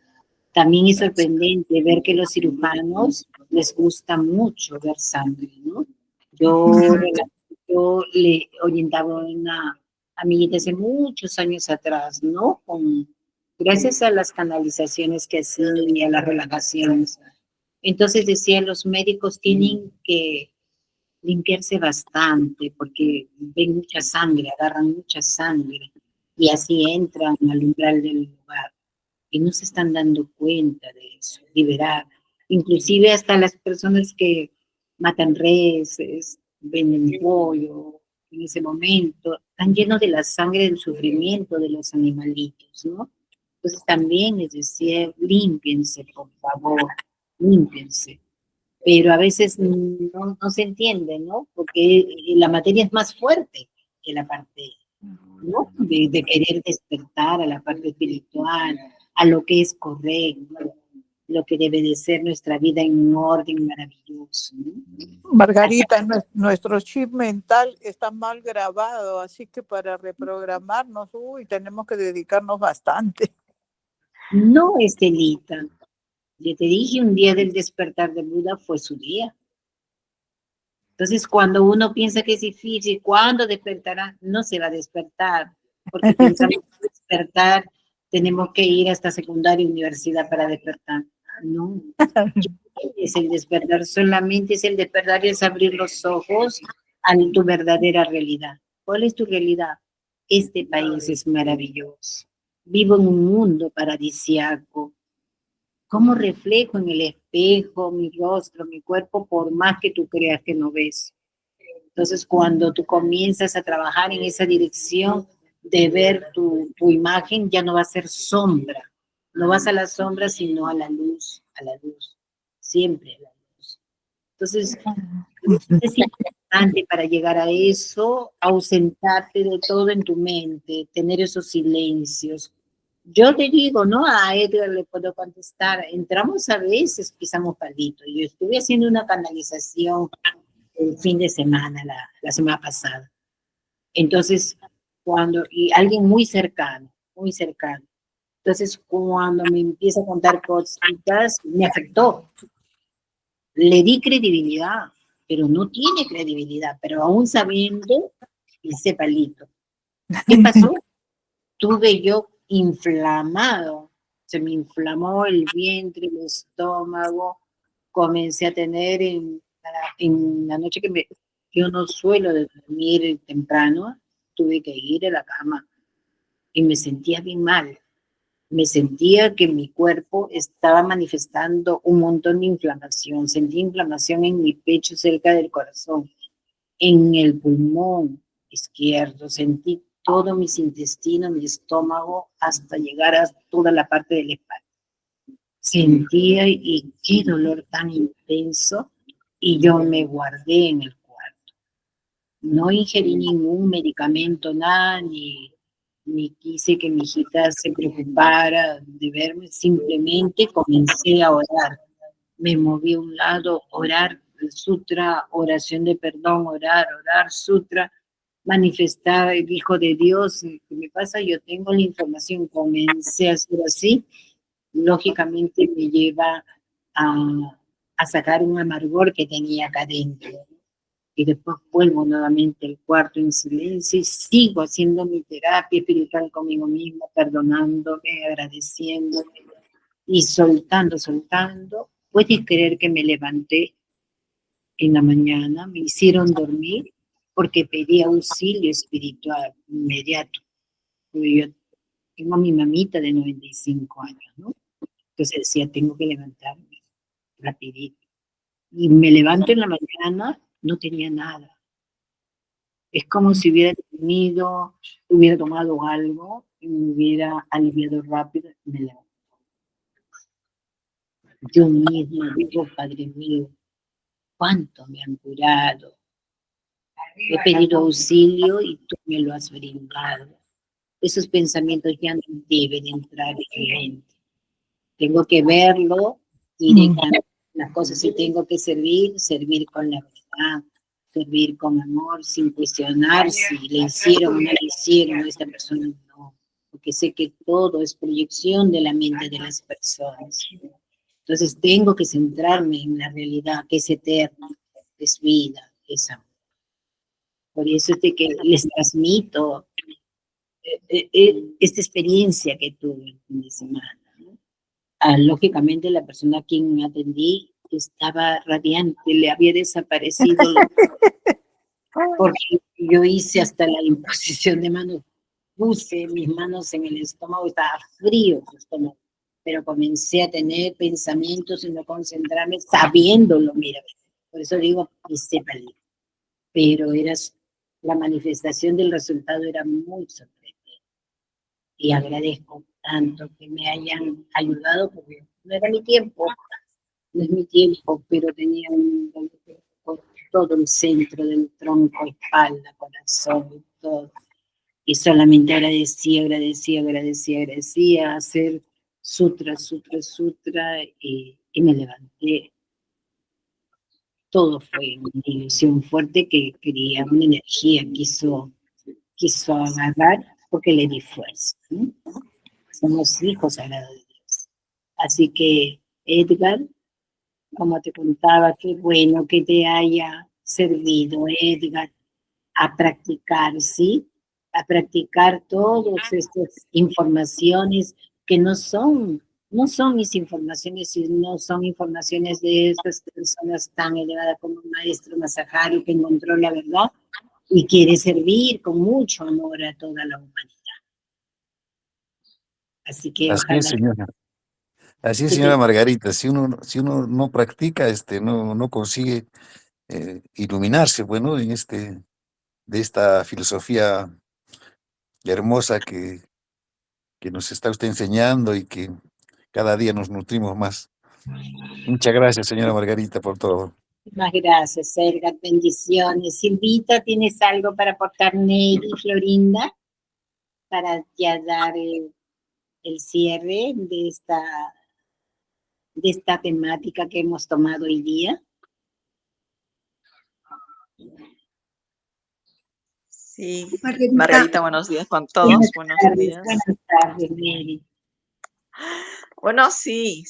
También es sorprendente ver que los cirujanos les gusta mucho ver sangre, ¿no? Yo le orientaba a una amiguita hace muchos años atrás, ¿no? Gracias a las canalizaciones que hacían y a las relajaciones. Entonces decía, los médicos tienen que limpiarse bastante porque ven mucha sangre, agarran mucha sangre y así entran al umbral del lugar y no se están dando cuenta de eso, liberar. Inclusive hasta las personas que matan reses, venden pollo, en ese momento, están llenos de la sangre del sufrimiento de los animalitos, ¿no? Entonces también les decía, límpiense, por favor, límpiense. Pero a veces no se entiende, ¿no? Porque la materia es más fuerte que la parte, ¿no? De querer despertar a la parte espiritual, a lo que es correcto, lo que debe de ser nuestra vida en un orden maravilloso, ¿no? Margarita, nuestro chip mental está mal grabado, así que para reprogramarnos, tenemos que dedicarnos bastante. No, Estelita. Yo te dije, un día del despertar de Buda fue su día. Entonces, cuando uno piensa que es difícil, ¿cuándo despertará? No se va a despertar, porque pensamos que despertar, tenemos que ir hasta secundaria y universidad para despertar. No, es el despertar, solamente es el despertar, es abrir los ojos a tu verdadera realidad. ¿Cuál es tu realidad? Este país es maravilloso. Vivo en un mundo paradisiaco. ¿Cómo reflejo en el espejo mi rostro, mi cuerpo, por más que tú creas que no ves? Entonces, cuando tú comienzas a trabajar en esa dirección de ver tu imagen, ya no va a ser sombra. No vas a la sombra, sino a la luz, siempre a la luz. Entonces, es importante para llegar a eso, ausentarte de todo en tu mente, tener esos silencios. Yo te digo, ¿no? A Edgar le puedo contestar, entramos a veces, pisamos palito. Yo estuve haciendo una canalización el fin de semana, la semana pasada. Entonces, y alguien muy cercano. Entonces, cuando me empieza a contar cositas, me afectó. Le di credibilidad, pero no tiene credibilidad, pero aún sabiendo, hice palito. ¿Qué pasó? Tuve yo inflamado, se me inflamó el vientre, el estómago, comencé a tener en la noche que yo no suelo dormir temprano, tuve que ir a la cama. y me sentía bien mal. Me sentía que mi cuerpo estaba manifestando un montón de inflamación. Sentí inflamación en mi pecho cerca del corazón, en el pulmón izquierdo. Sentí todos mis intestinos, mi estómago, hasta llegar a toda la parte de la espalda. Sentía y qué dolor tan intenso, y yo me guardé en el cuarto. No ingerí ningún medicamento, nada, ni quise que mi hijita se preocupara de verme, simplemente comencé a orar. Me moví a un lado, orar el sutra, oración de perdón, orar, sutra, manifestar el Hijo de Dios. ¿Qué me pasa? Yo tengo la información, comencé a hacer así, lógicamente me lleva a sacar un amargor que tenía acá adentro. Y después vuelvo nuevamente al cuarto en silencio y sigo haciendo mi terapia espiritual conmigo misma, perdonándome, agradeciéndome y soltando. ¿Puedes creer que me levanté en la mañana? Me hicieron dormir porque pedí auxilio espiritual inmediato. Porque yo tengo a mi mamita de 95 años, ¿no? Entonces decía, tengo que levantarme rapidito. Y me levanto en la mañana, no tenía nada. Es como si hubiera dormido, hubiera tomado algo y me hubiera aliviado rápido y me levanto. Yo misma digo, Padre mío, cuánto me han curado. He pedido auxilio y tú me lo has brindado. Esos pensamientos ya no deben entrar en mi mente. Tengo que verlo directamente. Las cosas que tengo que servir con la verdad, servir con amor, sin cuestionar si le hicieron o no le hicieron a esta persona, no. Porque sé que todo es proyección de la mente de las personas. Entonces tengo que centrarme en la realidad, que es eterna, es vida, es amor. Por eso es de que les transmito esta experiencia que tuve el fin de semana, ¿no? Lógicamente la persona a quien me atendí estaba radiante, le había desaparecido porque yo hice hasta la imposición de manos, puse mis manos en el estómago, estaba frío el estómago, pero comencé a tener pensamientos y no concentrarme sabiéndolo, mira, por eso digo, y sépalo, pero la manifestación del resultado era muy sorprendente. Y agradezco tanto que me hayan ayudado, porque no era mi tiempo, no es mi tiempo, pero tenía un dolor por todo el centro del tronco, espalda, corazón y todo. Y solamente agradecía, hacer sutra, y me levanté. Todo fue una ilusión fuerte que quería, una energía, quiso agarrar porque le di fuerza, ¿no? Somos hijos sagrados de Dios. Así que, Edgar, como te contaba, qué bueno que te haya servido, Edgar, a practicar, ¿sí? A practicar todas estas informaciones que no son mis informaciones, sino son informaciones de estas personas tan elevadas como el maestro Masaharu, que encontró la verdad y quiere servir con mucho amor a toda la humanidad. Así que Así ojalá es, señora. Así es, que señora Margarita. Si uno no practica, no consigue iluminarse, bueno, de esta filosofía hermosa que nos está usted enseñando y que cada día nos nutrimos más. Muchas gracias, señora Margarita, por todo. más gracias, Edgar, bendiciones. Silvita, ¿tienes algo para aportar, Nelly, Florinda, para ya dar el cierre de esta temática que hemos tomado hoy día? Sí, Margarita, Margarita, buenos días con todos, buenos días. Buenas tardes, Nelly. Bueno, sí,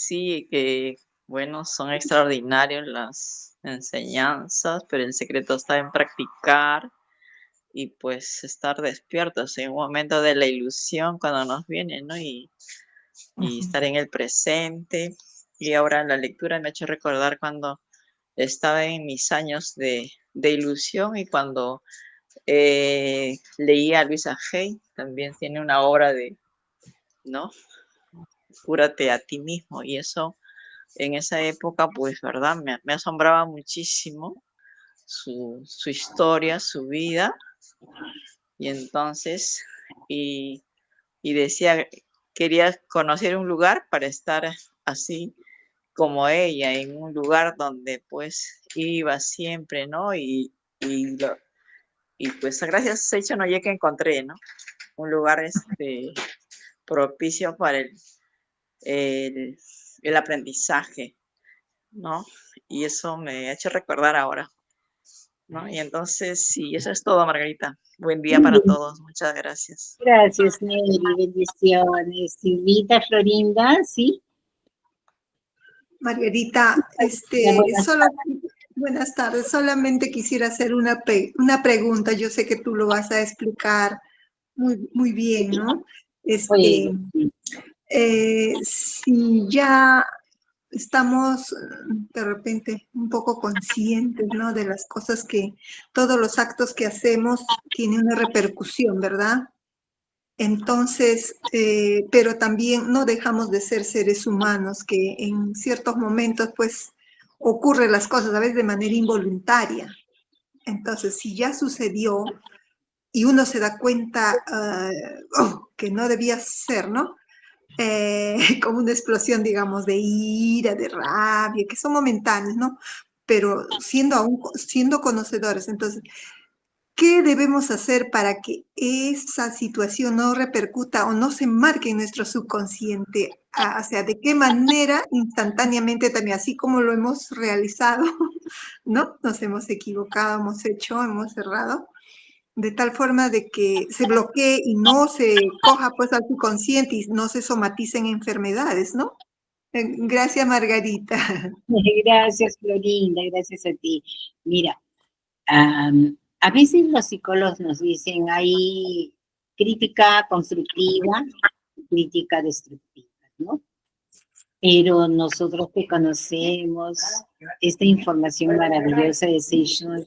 que bueno, son extraordinarios las enseñanzas, pero el secreto está en practicar y pues estar despiertos en un momento de la ilusión cuando nos viene, ¿no? Y estar en el presente. Y ahora la lectura me ha hecho recordar cuando estaba en mis años de ilusión y cuando leía a Luisa Hay, también tiene una obra de, ¿no? Cúrate a ti mismo. Y eso en esa época, pues, ¿verdad? Me asombraba muchísimo su historia, su vida. Y entonces, y decía, quería conocer un lugar para estar así como ella, en un lugar donde pues iba siempre, ¿no? Y pues gracias a Seicho Noye que encontré, ¿no? Un lugar propicio para el aprendizaje, ¿no? Y eso me ha hecho recordar ahora, ¿no? Y entonces, sí, eso es todo, Margarita. Buen día para todos. Muchas gracias. Gracias, Nelly. Bendiciones. Silvita, Florinda, ¿sí? Margarita, buenas tardes. Solamente quisiera hacer una pregunta. Yo sé que tú lo vas a explicar muy bien, ¿no? Si ya estamos de repente un poco conscientes, ¿no? De las cosas todos los actos que hacemos tienen una repercusión, ¿verdad? Entonces, pero también no dejamos de ser seres humanos, que en ciertos momentos, pues, ocurren las cosas a veces de manera involuntaria. Entonces, si ya sucedió y uno se da cuenta que no debía ser, ¿no? Como una explosión, digamos, de ira, de rabia, que son momentáneos, ¿no? Pero siendo conocedores, entonces, ¿qué debemos hacer para que esa situación no repercuta o no se marque en nuestro subconsciente? O sea, ¿de qué manera instantáneamente también, así como lo hemos realizado, ¿no? Nos hemos equivocado, hemos cerrado, de tal forma de que se bloquee y no se coja pues al subconsciente y no se somaticen enfermedades, ¿no? Gracias, Margarita. Gracias, Florinda, gracias a ti. Mira, a veces los psicólogos nos dicen hay crítica constructiva y crítica destructiva, ¿no? Pero nosotros que conocemos esta información maravillosa de Seishun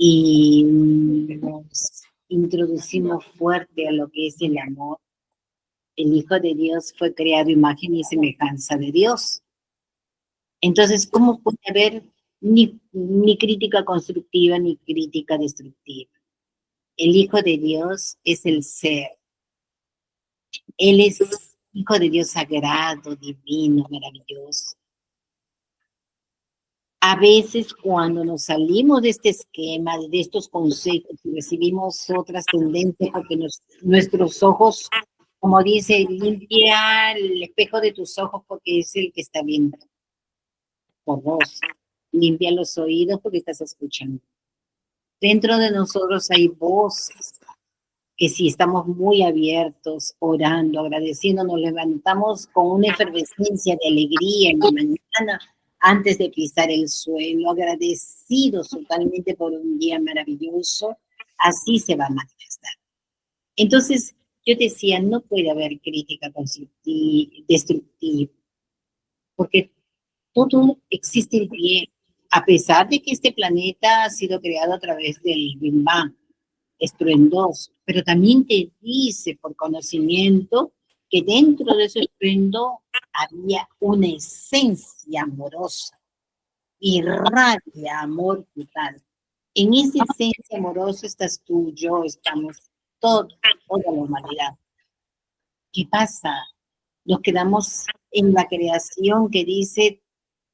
y nos introducimos fuerte a lo que es el amor, el Hijo de Dios fue creado imagen y semejanza de Dios. Entonces, ¿cómo puede haber ni crítica constructiva ni crítica destructiva? El Hijo de Dios es el ser. Él es Hijo de Dios sagrado, divino, maravilloso. A veces cuando nos salimos de este esquema, de estos conceptos y recibimos otras tendencias, porque nuestros ojos, como dice, limpia el espejo de tus ojos porque es el que está viendo por vos. Limpia los oídos porque estás escuchando. Dentro de nosotros hay voces que si estamos muy abiertos, orando, agradeciendo, nos levantamos con una efervescencia de alegría en la mañana antes de pisar el suelo, agradecidos totalmente por un día maravilloso, así se va a manifestar. Entonces, yo decía, no puede haber crítica destructiva, porque todo existe el bien, a pesar de que este planeta ha sido creado a través del Big Bang, estruendoso, pero también te dice por conocimiento que dentro de ese estruendo había una esencia amorosa, irradia amor total. En esa esencia amorosa estás tú, yo, estamos toda la humanidad. ¿Qué pasa? Nos quedamos en la creación que dice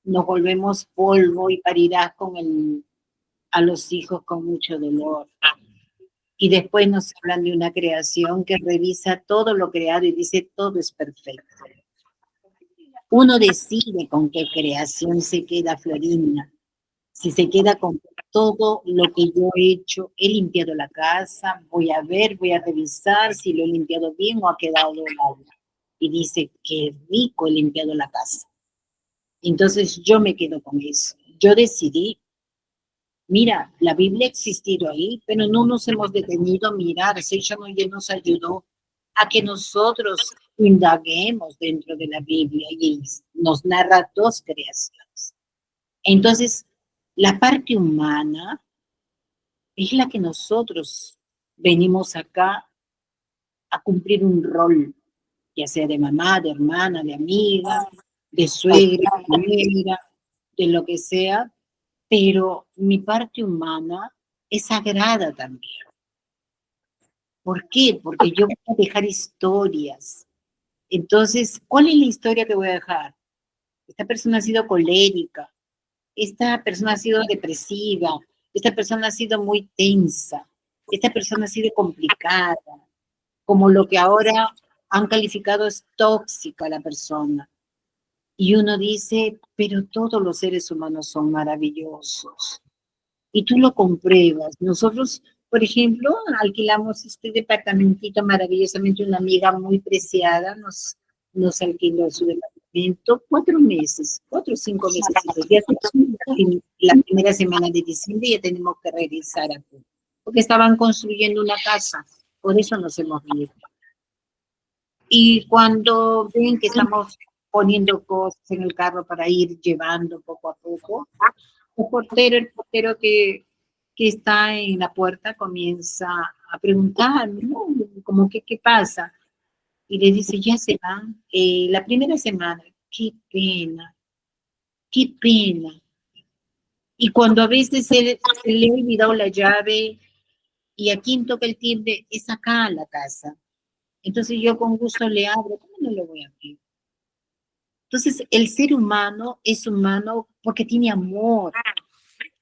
nos volvemos polvo y parirás a los hijos con mucho dolor. Y después nos hablan de una creación que revisa todo lo creado y dice todo es perfecto. Uno decide con qué creación se queda, Florinda. Si se queda con todo lo que yo he hecho, he limpiado la casa, voy a revisar si lo he limpiado bien o ha quedado mal. Y dice, qué rico he limpiado la casa. Entonces yo me quedo con eso. Yo decidí. Mira, la Biblia ha existido ahí, pero no nos hemos detenido a mirar. Seishun Noye nos ayudó a que nosotros indaguemos dentro de la Biblia y nos narra dos creaciones. Entonces, la parte humana es la que nosotros venimos acá a cumplir un rol, ya sea de mamá, de hermana, de amiga, de suegra, de nuera, de lo que sea, pero mi parte humana es sagrada también. ¿Por qué? Porque yo voy a dejar historias. Entonces, ¿cuál es la historia que voy a dejar? Esta persona ha sido colérica, esta persona ha sido depresiva, esta persona ha sido muy tensa, esta persona ha sido complicada, como lo que ahora han calificado es tóxica la persona. Y uno dice, pero todos los seres humanos son maravillosos. Y tú lo compruebas. Nosotros, por ejemplo, alquilamos este departamentito maravillosamente, una amiga muy preciada nos alquiló su departamento 4 meses, 4 o 5 meses. Ya la primera semana de diciembre ya tenemos que regresar aquí, porque estaban construyendo una casa, por eso nos hemos venido. Y cuando ven que estamos poniendo cosas en el carro para ir llevando poco a poco, el portero que está en la puerta comienza a preguntar, ¿no? Como que, ¿qué pasa? Y le dice, ya se van. La primera semana, qué pena, qué pena. Y cuando a veces se le ha olvidado la llave y a quien toca el timbre, es acá en la casa. Entonces yo con gusto le abro, ¿cómo no le voy a abrir? Entonces el ser humano es humano porque tiene amor.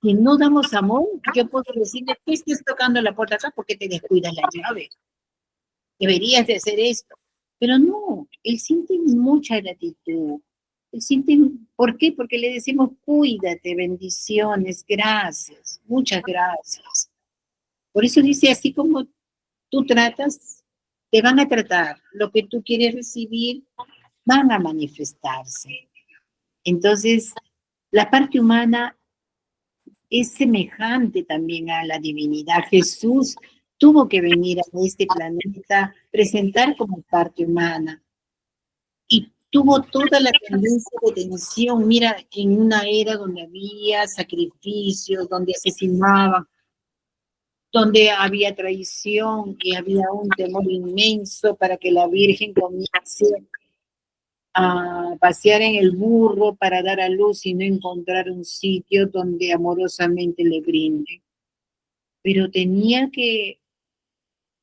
Si no damos amor, yo puedo decirle, ¿qué estás tocando la puerta acá? ¿Por qué te descuidas la llave? Deberías de hacer esto. Pero no, él siente mucha gratitud. Él siente, ¿por qué? Porque le decimos, cuídate, bendiciones, gracias, muchas gracias. Por eso dice, así como tú tratas, te van a tratar. Lo que tú quieres recibir, van a manifestarse. Entonces, la parte humana es semejante también a la divinidad. Jesús tuvo que venir a este planeta, presentar como parte humana. Y tuvo toda la tendencia de tensión. Mira, en una era donde había sacrificios, donde asesinaban, donde había traición y había un temor inmenso para que la Virgen comience a pasear en el burro para dar a luz y no encontrar un sitio donde amorosamente le brinde. Pero tenía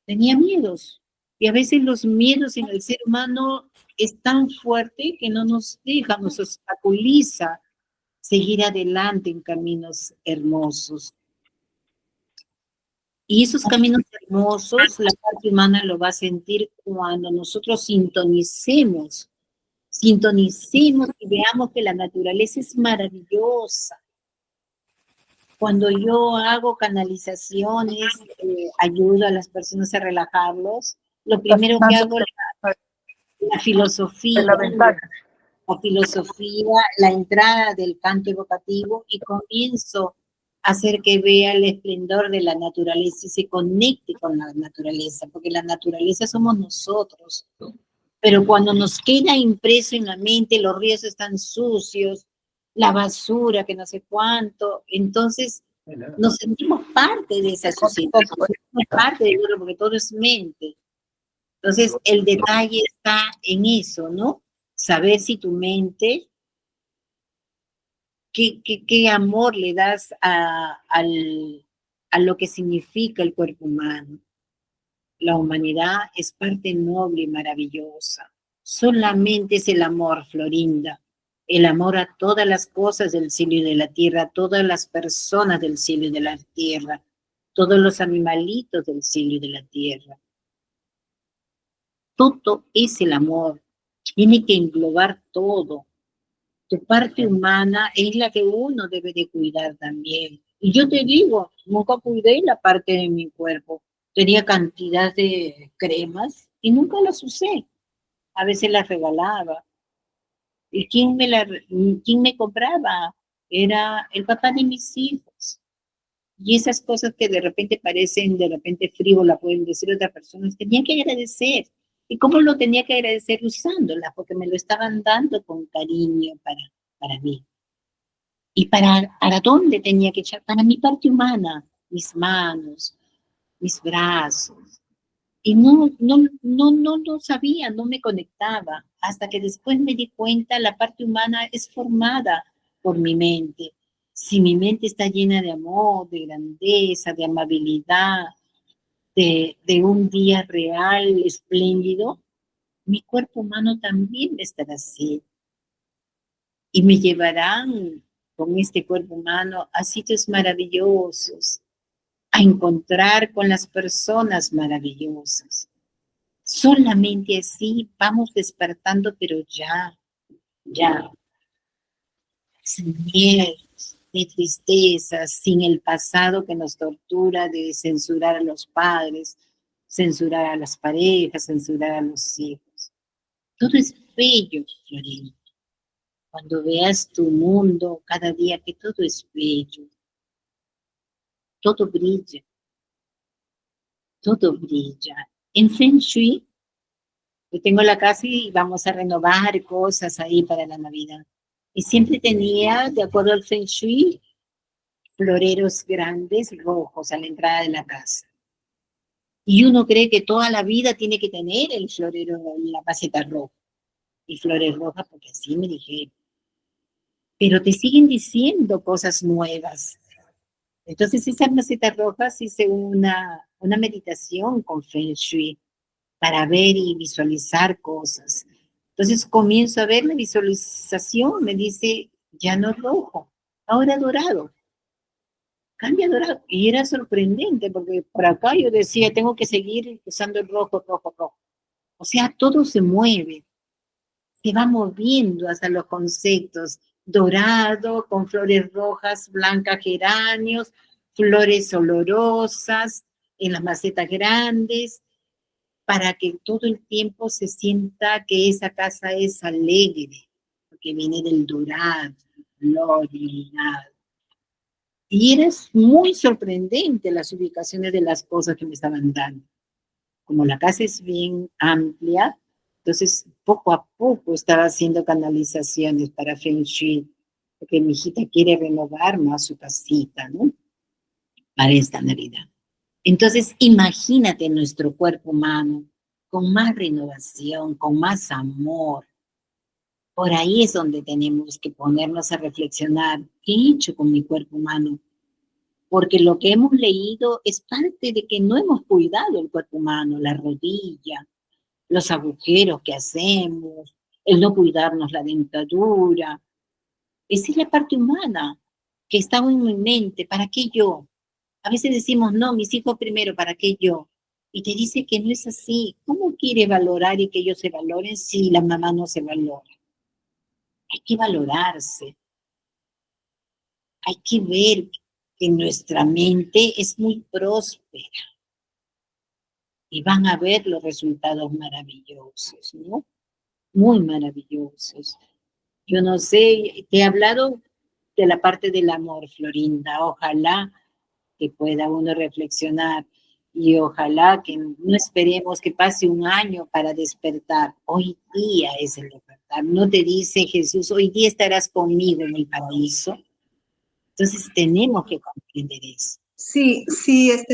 miedos. Y a veces los miedos en el ser humano es tan fuerte que no nos deja, nos obstaculiza seguir adelante en caminos hermosos. Y esos caminos hermosos, la parte humana lo va a sentir cuando nosotros sintonicemos y veamos que la naturaleza es maravillosa. Cuando yo hago canalizaciones, ayudo a las personas a relajarlos, lo primero que hago es la filosofía, la entrada del canto evocativo y comienzo a hacer que vea el esplendor de la naturaleza y se conecte con la naturaleza, porque la naturaleza somos nosotros. Pero cuando nos queda impreso en la mente, los ríos están sucios, la basura, que no sé cuánto, entonces nos sentimos parte de esa sociedad, parte de todo, porque todo es mente. Entonces, el detalle está en eso, ¿no? Saber si tu mente, qué amor le das a lo que significa el cuerpo humano. La humanidad es parte noble y maravillosa. Solamente es el amor, Florinda. El amor a todas las cosas del cielo y de la tierra, a todas las personas del cielo y de la tierra, todos los animalitos del cielo y de la tierra. Todo es el amor. Tiene que englobar todo. Tu parte humana es la que uno debe de cuidar también. Y yo te digo, nunca cuidé la parte de mi cuerpo. Tenía cantidad de cremas y nunca las usé. A veces las regalaba. ¿Y quién me compraba? Era el papá de mis hijos. Y esas cosas que de repente parecen, de repente frívolas, pueden decir otras personas, tenía que agradecer. ¿Y cómo lo tenía que agradecer? Usándolas, porque me lo estaban dando con cariño para mí. ¿Y para dónde tenía que echar? Para mi parte humana, mis manos, mis brazos, Y no sabía, no me conectaba, hasta que después me di cuenta, la parte humana es formada por mi mente. Si mi mente está llena de amor, de grandeza, de amabilidad, de un día real, espléndido, mi cuerpo humano también estará así. Y me llevarán con este cuerpo humano a sitios maravillosos, a encontrar con las personas maravillosas. Solamente así vamos despertando, pero ya, sin miedos, ni tristezas, sin el pasado que nos tortura de censurar a los padres, censurar a las parejas, censurar a los hijos. Todo es bello, Florina. Cuando veas tu mundo cada día, que todo es bello, todo brilla, todo brilla. En Feng Shui, yo tengo la casa y vamos a renovar cosas ahí para la Navidad. Y siempre tenía, de acuerdo al Feng Shui, floreros grandes rojos a la entrada de la casa. Y uno cree que toda la vida tiene que tener el florero, la maceta roja. Y flores rojas, porque así me dijeron. Pero te siguen diciendo cosas nuevas. Entonces, esas macetas rojas hice una meditación con Feng Shui para ver y visualizar cosas. Entonces comienzo a ver la visualización, me dice, ya no rojo, ahora dorado, cambia a dorado. Y era sorprendente, porque por acá yo decía, tengo que seguir usando el rojo, rojo, rojo. O sea, todo se mueve, se va moviendo hasta los conceptos. Dorado, con flores rojas, blancas, geranios, flores olorosas en las macetas grandes, para que todo el tiempo se sienta que esa casa es alegre, porque viene del dorado, flor iluminado. Y era muy sorprendente las ubicaciones de las cosas que me estaban dando. Como la casa es bien amplia, entonces poco a poco estaba haciendo canalizaciones para Feng Shui, porque mi hijita quiere renovar más su casita, ¿no? Para esta Navidad. Entonces, imagínate nuestro cuerpo humano con más renovación, con más amor. Por ahí es donde tenemos que ponernos a reflexionar, ¿qué he hecho con mi cuerpo humano? Porque lo que hemos leído es parte de que no hemos cuidado el cuerpo humano, la rodilla, los agujeros que hacemos, el no cuidarnos la dentadura. Esa es la parte humana que está en mi mente. ¿Para qué yo? A veces decimos, no, mis hijos primero, ¿para qué yo? Y te dice que no es así. ¿Cómo quiere valorar y que ellos se valoren si la mamá no se valora? Hay que valorarse. Hay que ver que nuestra mente es muy próspera y van a ver los resultados maravillosos, ¿no? Muy maravillosos. Yo no sé, te he hablado de la parte del amor, Florinda. Ojalá que pueda uno reflexionar y ojalá que no esperemos que pase un año para despertar. Hoy día es el despertar. No te dice Jesús, hoy día estarás conmigo en el paraíso. Entonces tenemos que comprender eso. Sí,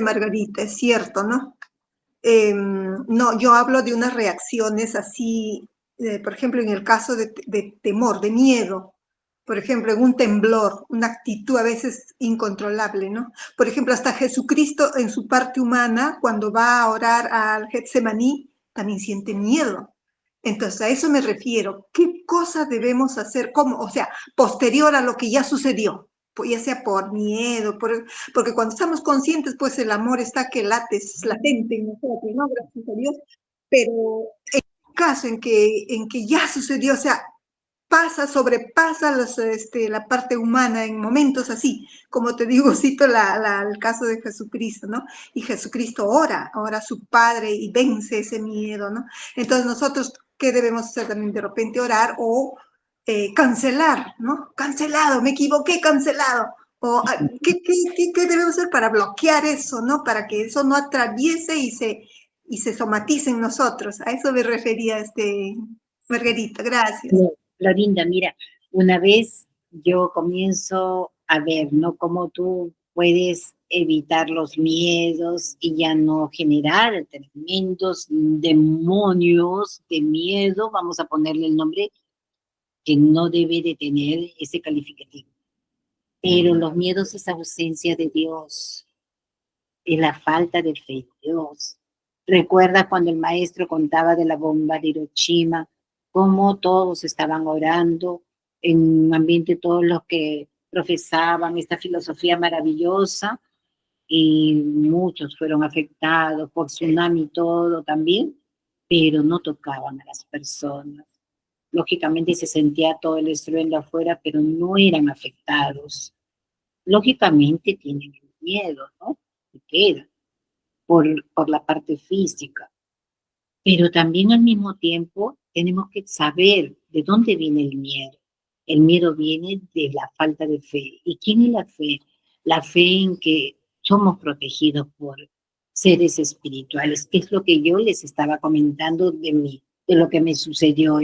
Margarita, es cierto, ¿no? No, yo hablo de unas reacciones así, por ejemplo, en el caso de temor, de miedo, por ejemplo, en un temblor, una actitud a veces incontrolable, ¿no? Por ejemplo, hasta Jesucristo en su parte humana, cuando va a orar al Getsemaní, también siente miedo. Entonces, a eso me refiero. ¿Qué cosas debemos hacer? ¿Cómo? O sea, posterior a lo que ya sucedió, pues ya sea por miedo, porque cuando estamos conscientes, pues el amor está que late, es latente en nosotros, ¿no? Gracias a Dios. Pero en el caso en que ya sucedió, o sea, sobrepasa la parte humana en momentos así, como te digo, cito el caso de Jesucristo, ¿no? Y Jesucristo ora a su Padre y vence ese miedo, ¿no? Entonces nosotros, ¿qué debemos hacer también? De repente orar o cancelar, ¿no? Cancelado, me equivoqué, cancelado. O, ¿qué debemos hacer para bloquear eso, ¿no? Para que eso no atraviese y se somatice en nosotros. A eso me refería Margarita, gracias. Florinda, mira, una vez yo comienzo a ver, ¿no? Cómo tú puedes evitar los miedos y ya no generar tremendos demonios de miedo, vamos a ponerle el nombre que no debe de tener ese calificativo. Pero los miedos es ausencia de Dios, es la falta de fe en Dios. Recuerda cuando el maestro contaba de la bomba de Hiroshima, cómo todos estaban orando, en un ambiente todos los que profesaban esta filosofía maravillosa, y muchos fueron afectados por tsunami y todo también, pero no tocaban a las personas. Lógicamente se sentía todo el estruendo afuera, pero no eran afectados. Lógicamente tienen el miedo, ¿no? Se queda por la parte física. Pero también al mismo tiempo tenemos que saber de dónde viene el miedo. El miedo viene de la falta de fe. ¿Y quién es la fe? La fe en que somos protegidos por seres espirituales, que es lo que yo les estaba comentando de mí, de lo que me sucedió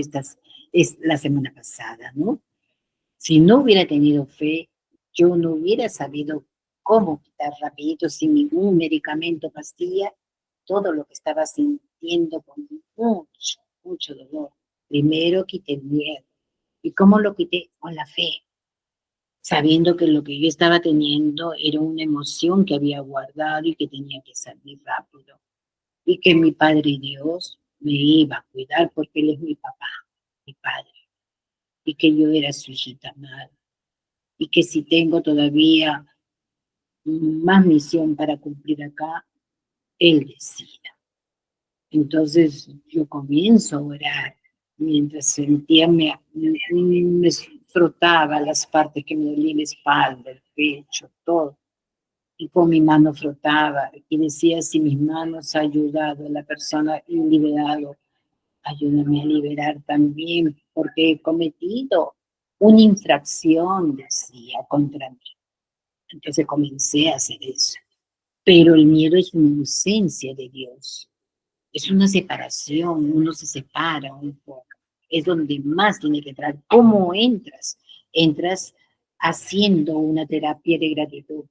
la semana pasada, ¿no? Si no hubiera tenido fe, yo no hubiera sabido cómo quitar rapidito, sin ningún medicamento, pastilla, todo lo que estaba sintiendo con mucho, mucho dolor. Primero quité el miedo. ¿Y cómo lo quité? Con la fe, sabiendo que lo que yo estaba teniendo era una emoción que había guardado y que tenía que salir rápido. Y que mi Padre Dios me iba a cuidar porque Él es mi papá, mi padre. Y que yo era su hijita amada. Y que si tengo todavía más misión para cumplir acá, Él decida. Entonces yo comienzo a orar mientras sentía, me frotaba las partes que me dolían, la espalda, el pecho, todo. Y con mi mano frotaba y decía, si mis manos han ayudado a la persona y liberado, ayúdame a liberar también, porque he cometido una infracción, decía, contra mí. Entonces comencé a hacer eso. Pero el miedo es una ausencia de Dios. Es una separación, uno se separa un poco. Es donde más tiene que entrar. ¿Cómo entras? Entras haciendo una terapia de gratitud.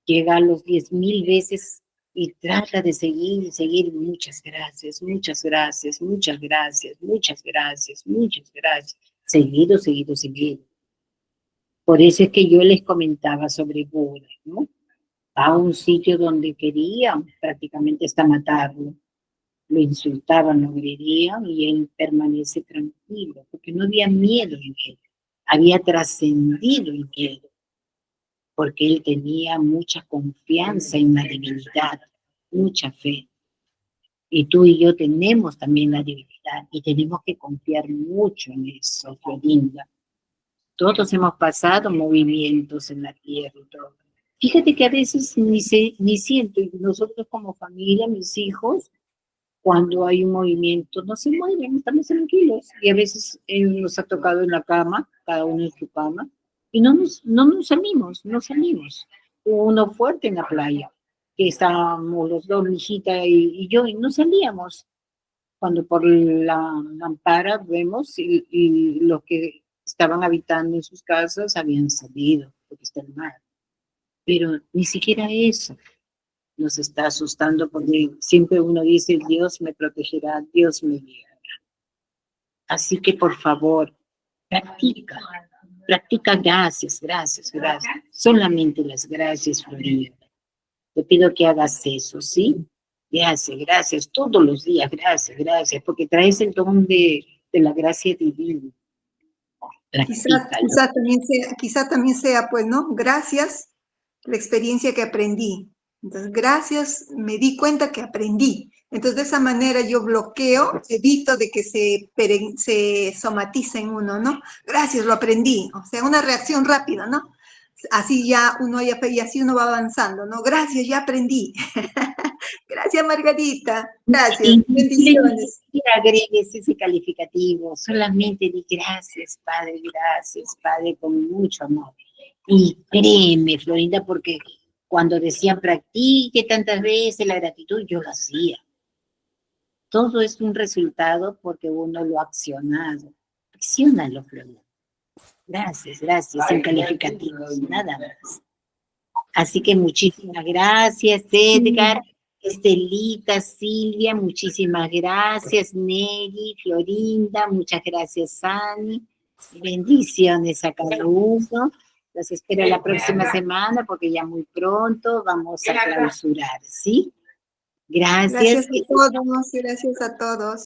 Llega a los 10,000 veces y trata de seguir y seguir. Muchas gracias, muchas gracias, muchas gracias, muchas gracias, muchas gracias. Seguido, seguido, seguido. Por eso es que yo les comentaba sobre Buda, ¿no? A un sitio donde querían prácticamente hasta matarlo. Lo insultaban, lo agredían y él permanece tranquilo, porque no había miedo en él. Había trascendido el miedo, porque él tenía mucha confianza en la divinidad, mucha fe. Y tú y yo tenemos también la divinidad y tenemos que confiar mucho en eso, Florinda. Todos hemos pasado movimientos en la tierra y todo. Fíjate que a veces ni siento, y nosotros como familia, mis hijos, cuando hay un movimiento, no se mueven, estamos tranquilos. Y a veces nos ha tocado en la cama, cada uno en su cama, y no nos salimos, no salimos. Hubo uno fuerte en la playa, que estábamos los dos, mi hijita y yo, y no salíamos. Cuando por la mampara vemos y los que estaban habitando en sus casas habían salido, porque está el mar. Pero ni siquiera eso nos está asustando, porque siempre uno dice, Dios me protegerá, Dios me guiará. Así que por favor, practica gracias, gracias, gracias. Solamente las gracias, Florinda. Te pido que hagas eso, ¿sí? Gracias, gracias, todos los días, gracias, gracias, porque traes el don de la gracia divina. Quizá también sea, pues, ¿no? Gracias, la experiencia que aprendí. Entonces, gracias, me di cuenta que aprendí. Entonces, de esa manera yo bloqueo, evito de que se somatice en uno, ¿no? Gracias, lo aprendí. O sea, una reacción rápida, ¿no? Así ya y así uno va avanzando, ¿no? Gracias, ya aprendí. Gracias, Margarita. Gracias. Bendiciones. Y agregues ese calificativo, solamente di gracias, Padre, con mucho amor. Y créeme, Florinda, porque cuando decían practique tantas veces la gratitud, yo lo hacía. Todo es un resultado porque uno lo ha accionado. Acciónalo, Florinda. Gracias, sin calificativos, nada más. Así que muchísimas gracias, Edgar, Estelita, Silvia, muchísimas gracias, Nelly, Florinda, muchas gracias, Sani. Bendiciones a cada uno. Los espero la próxima semana porque ya muy pronto vamos a clausurar, ¿sí? Gracias. Gracias a todos, gracias a todos.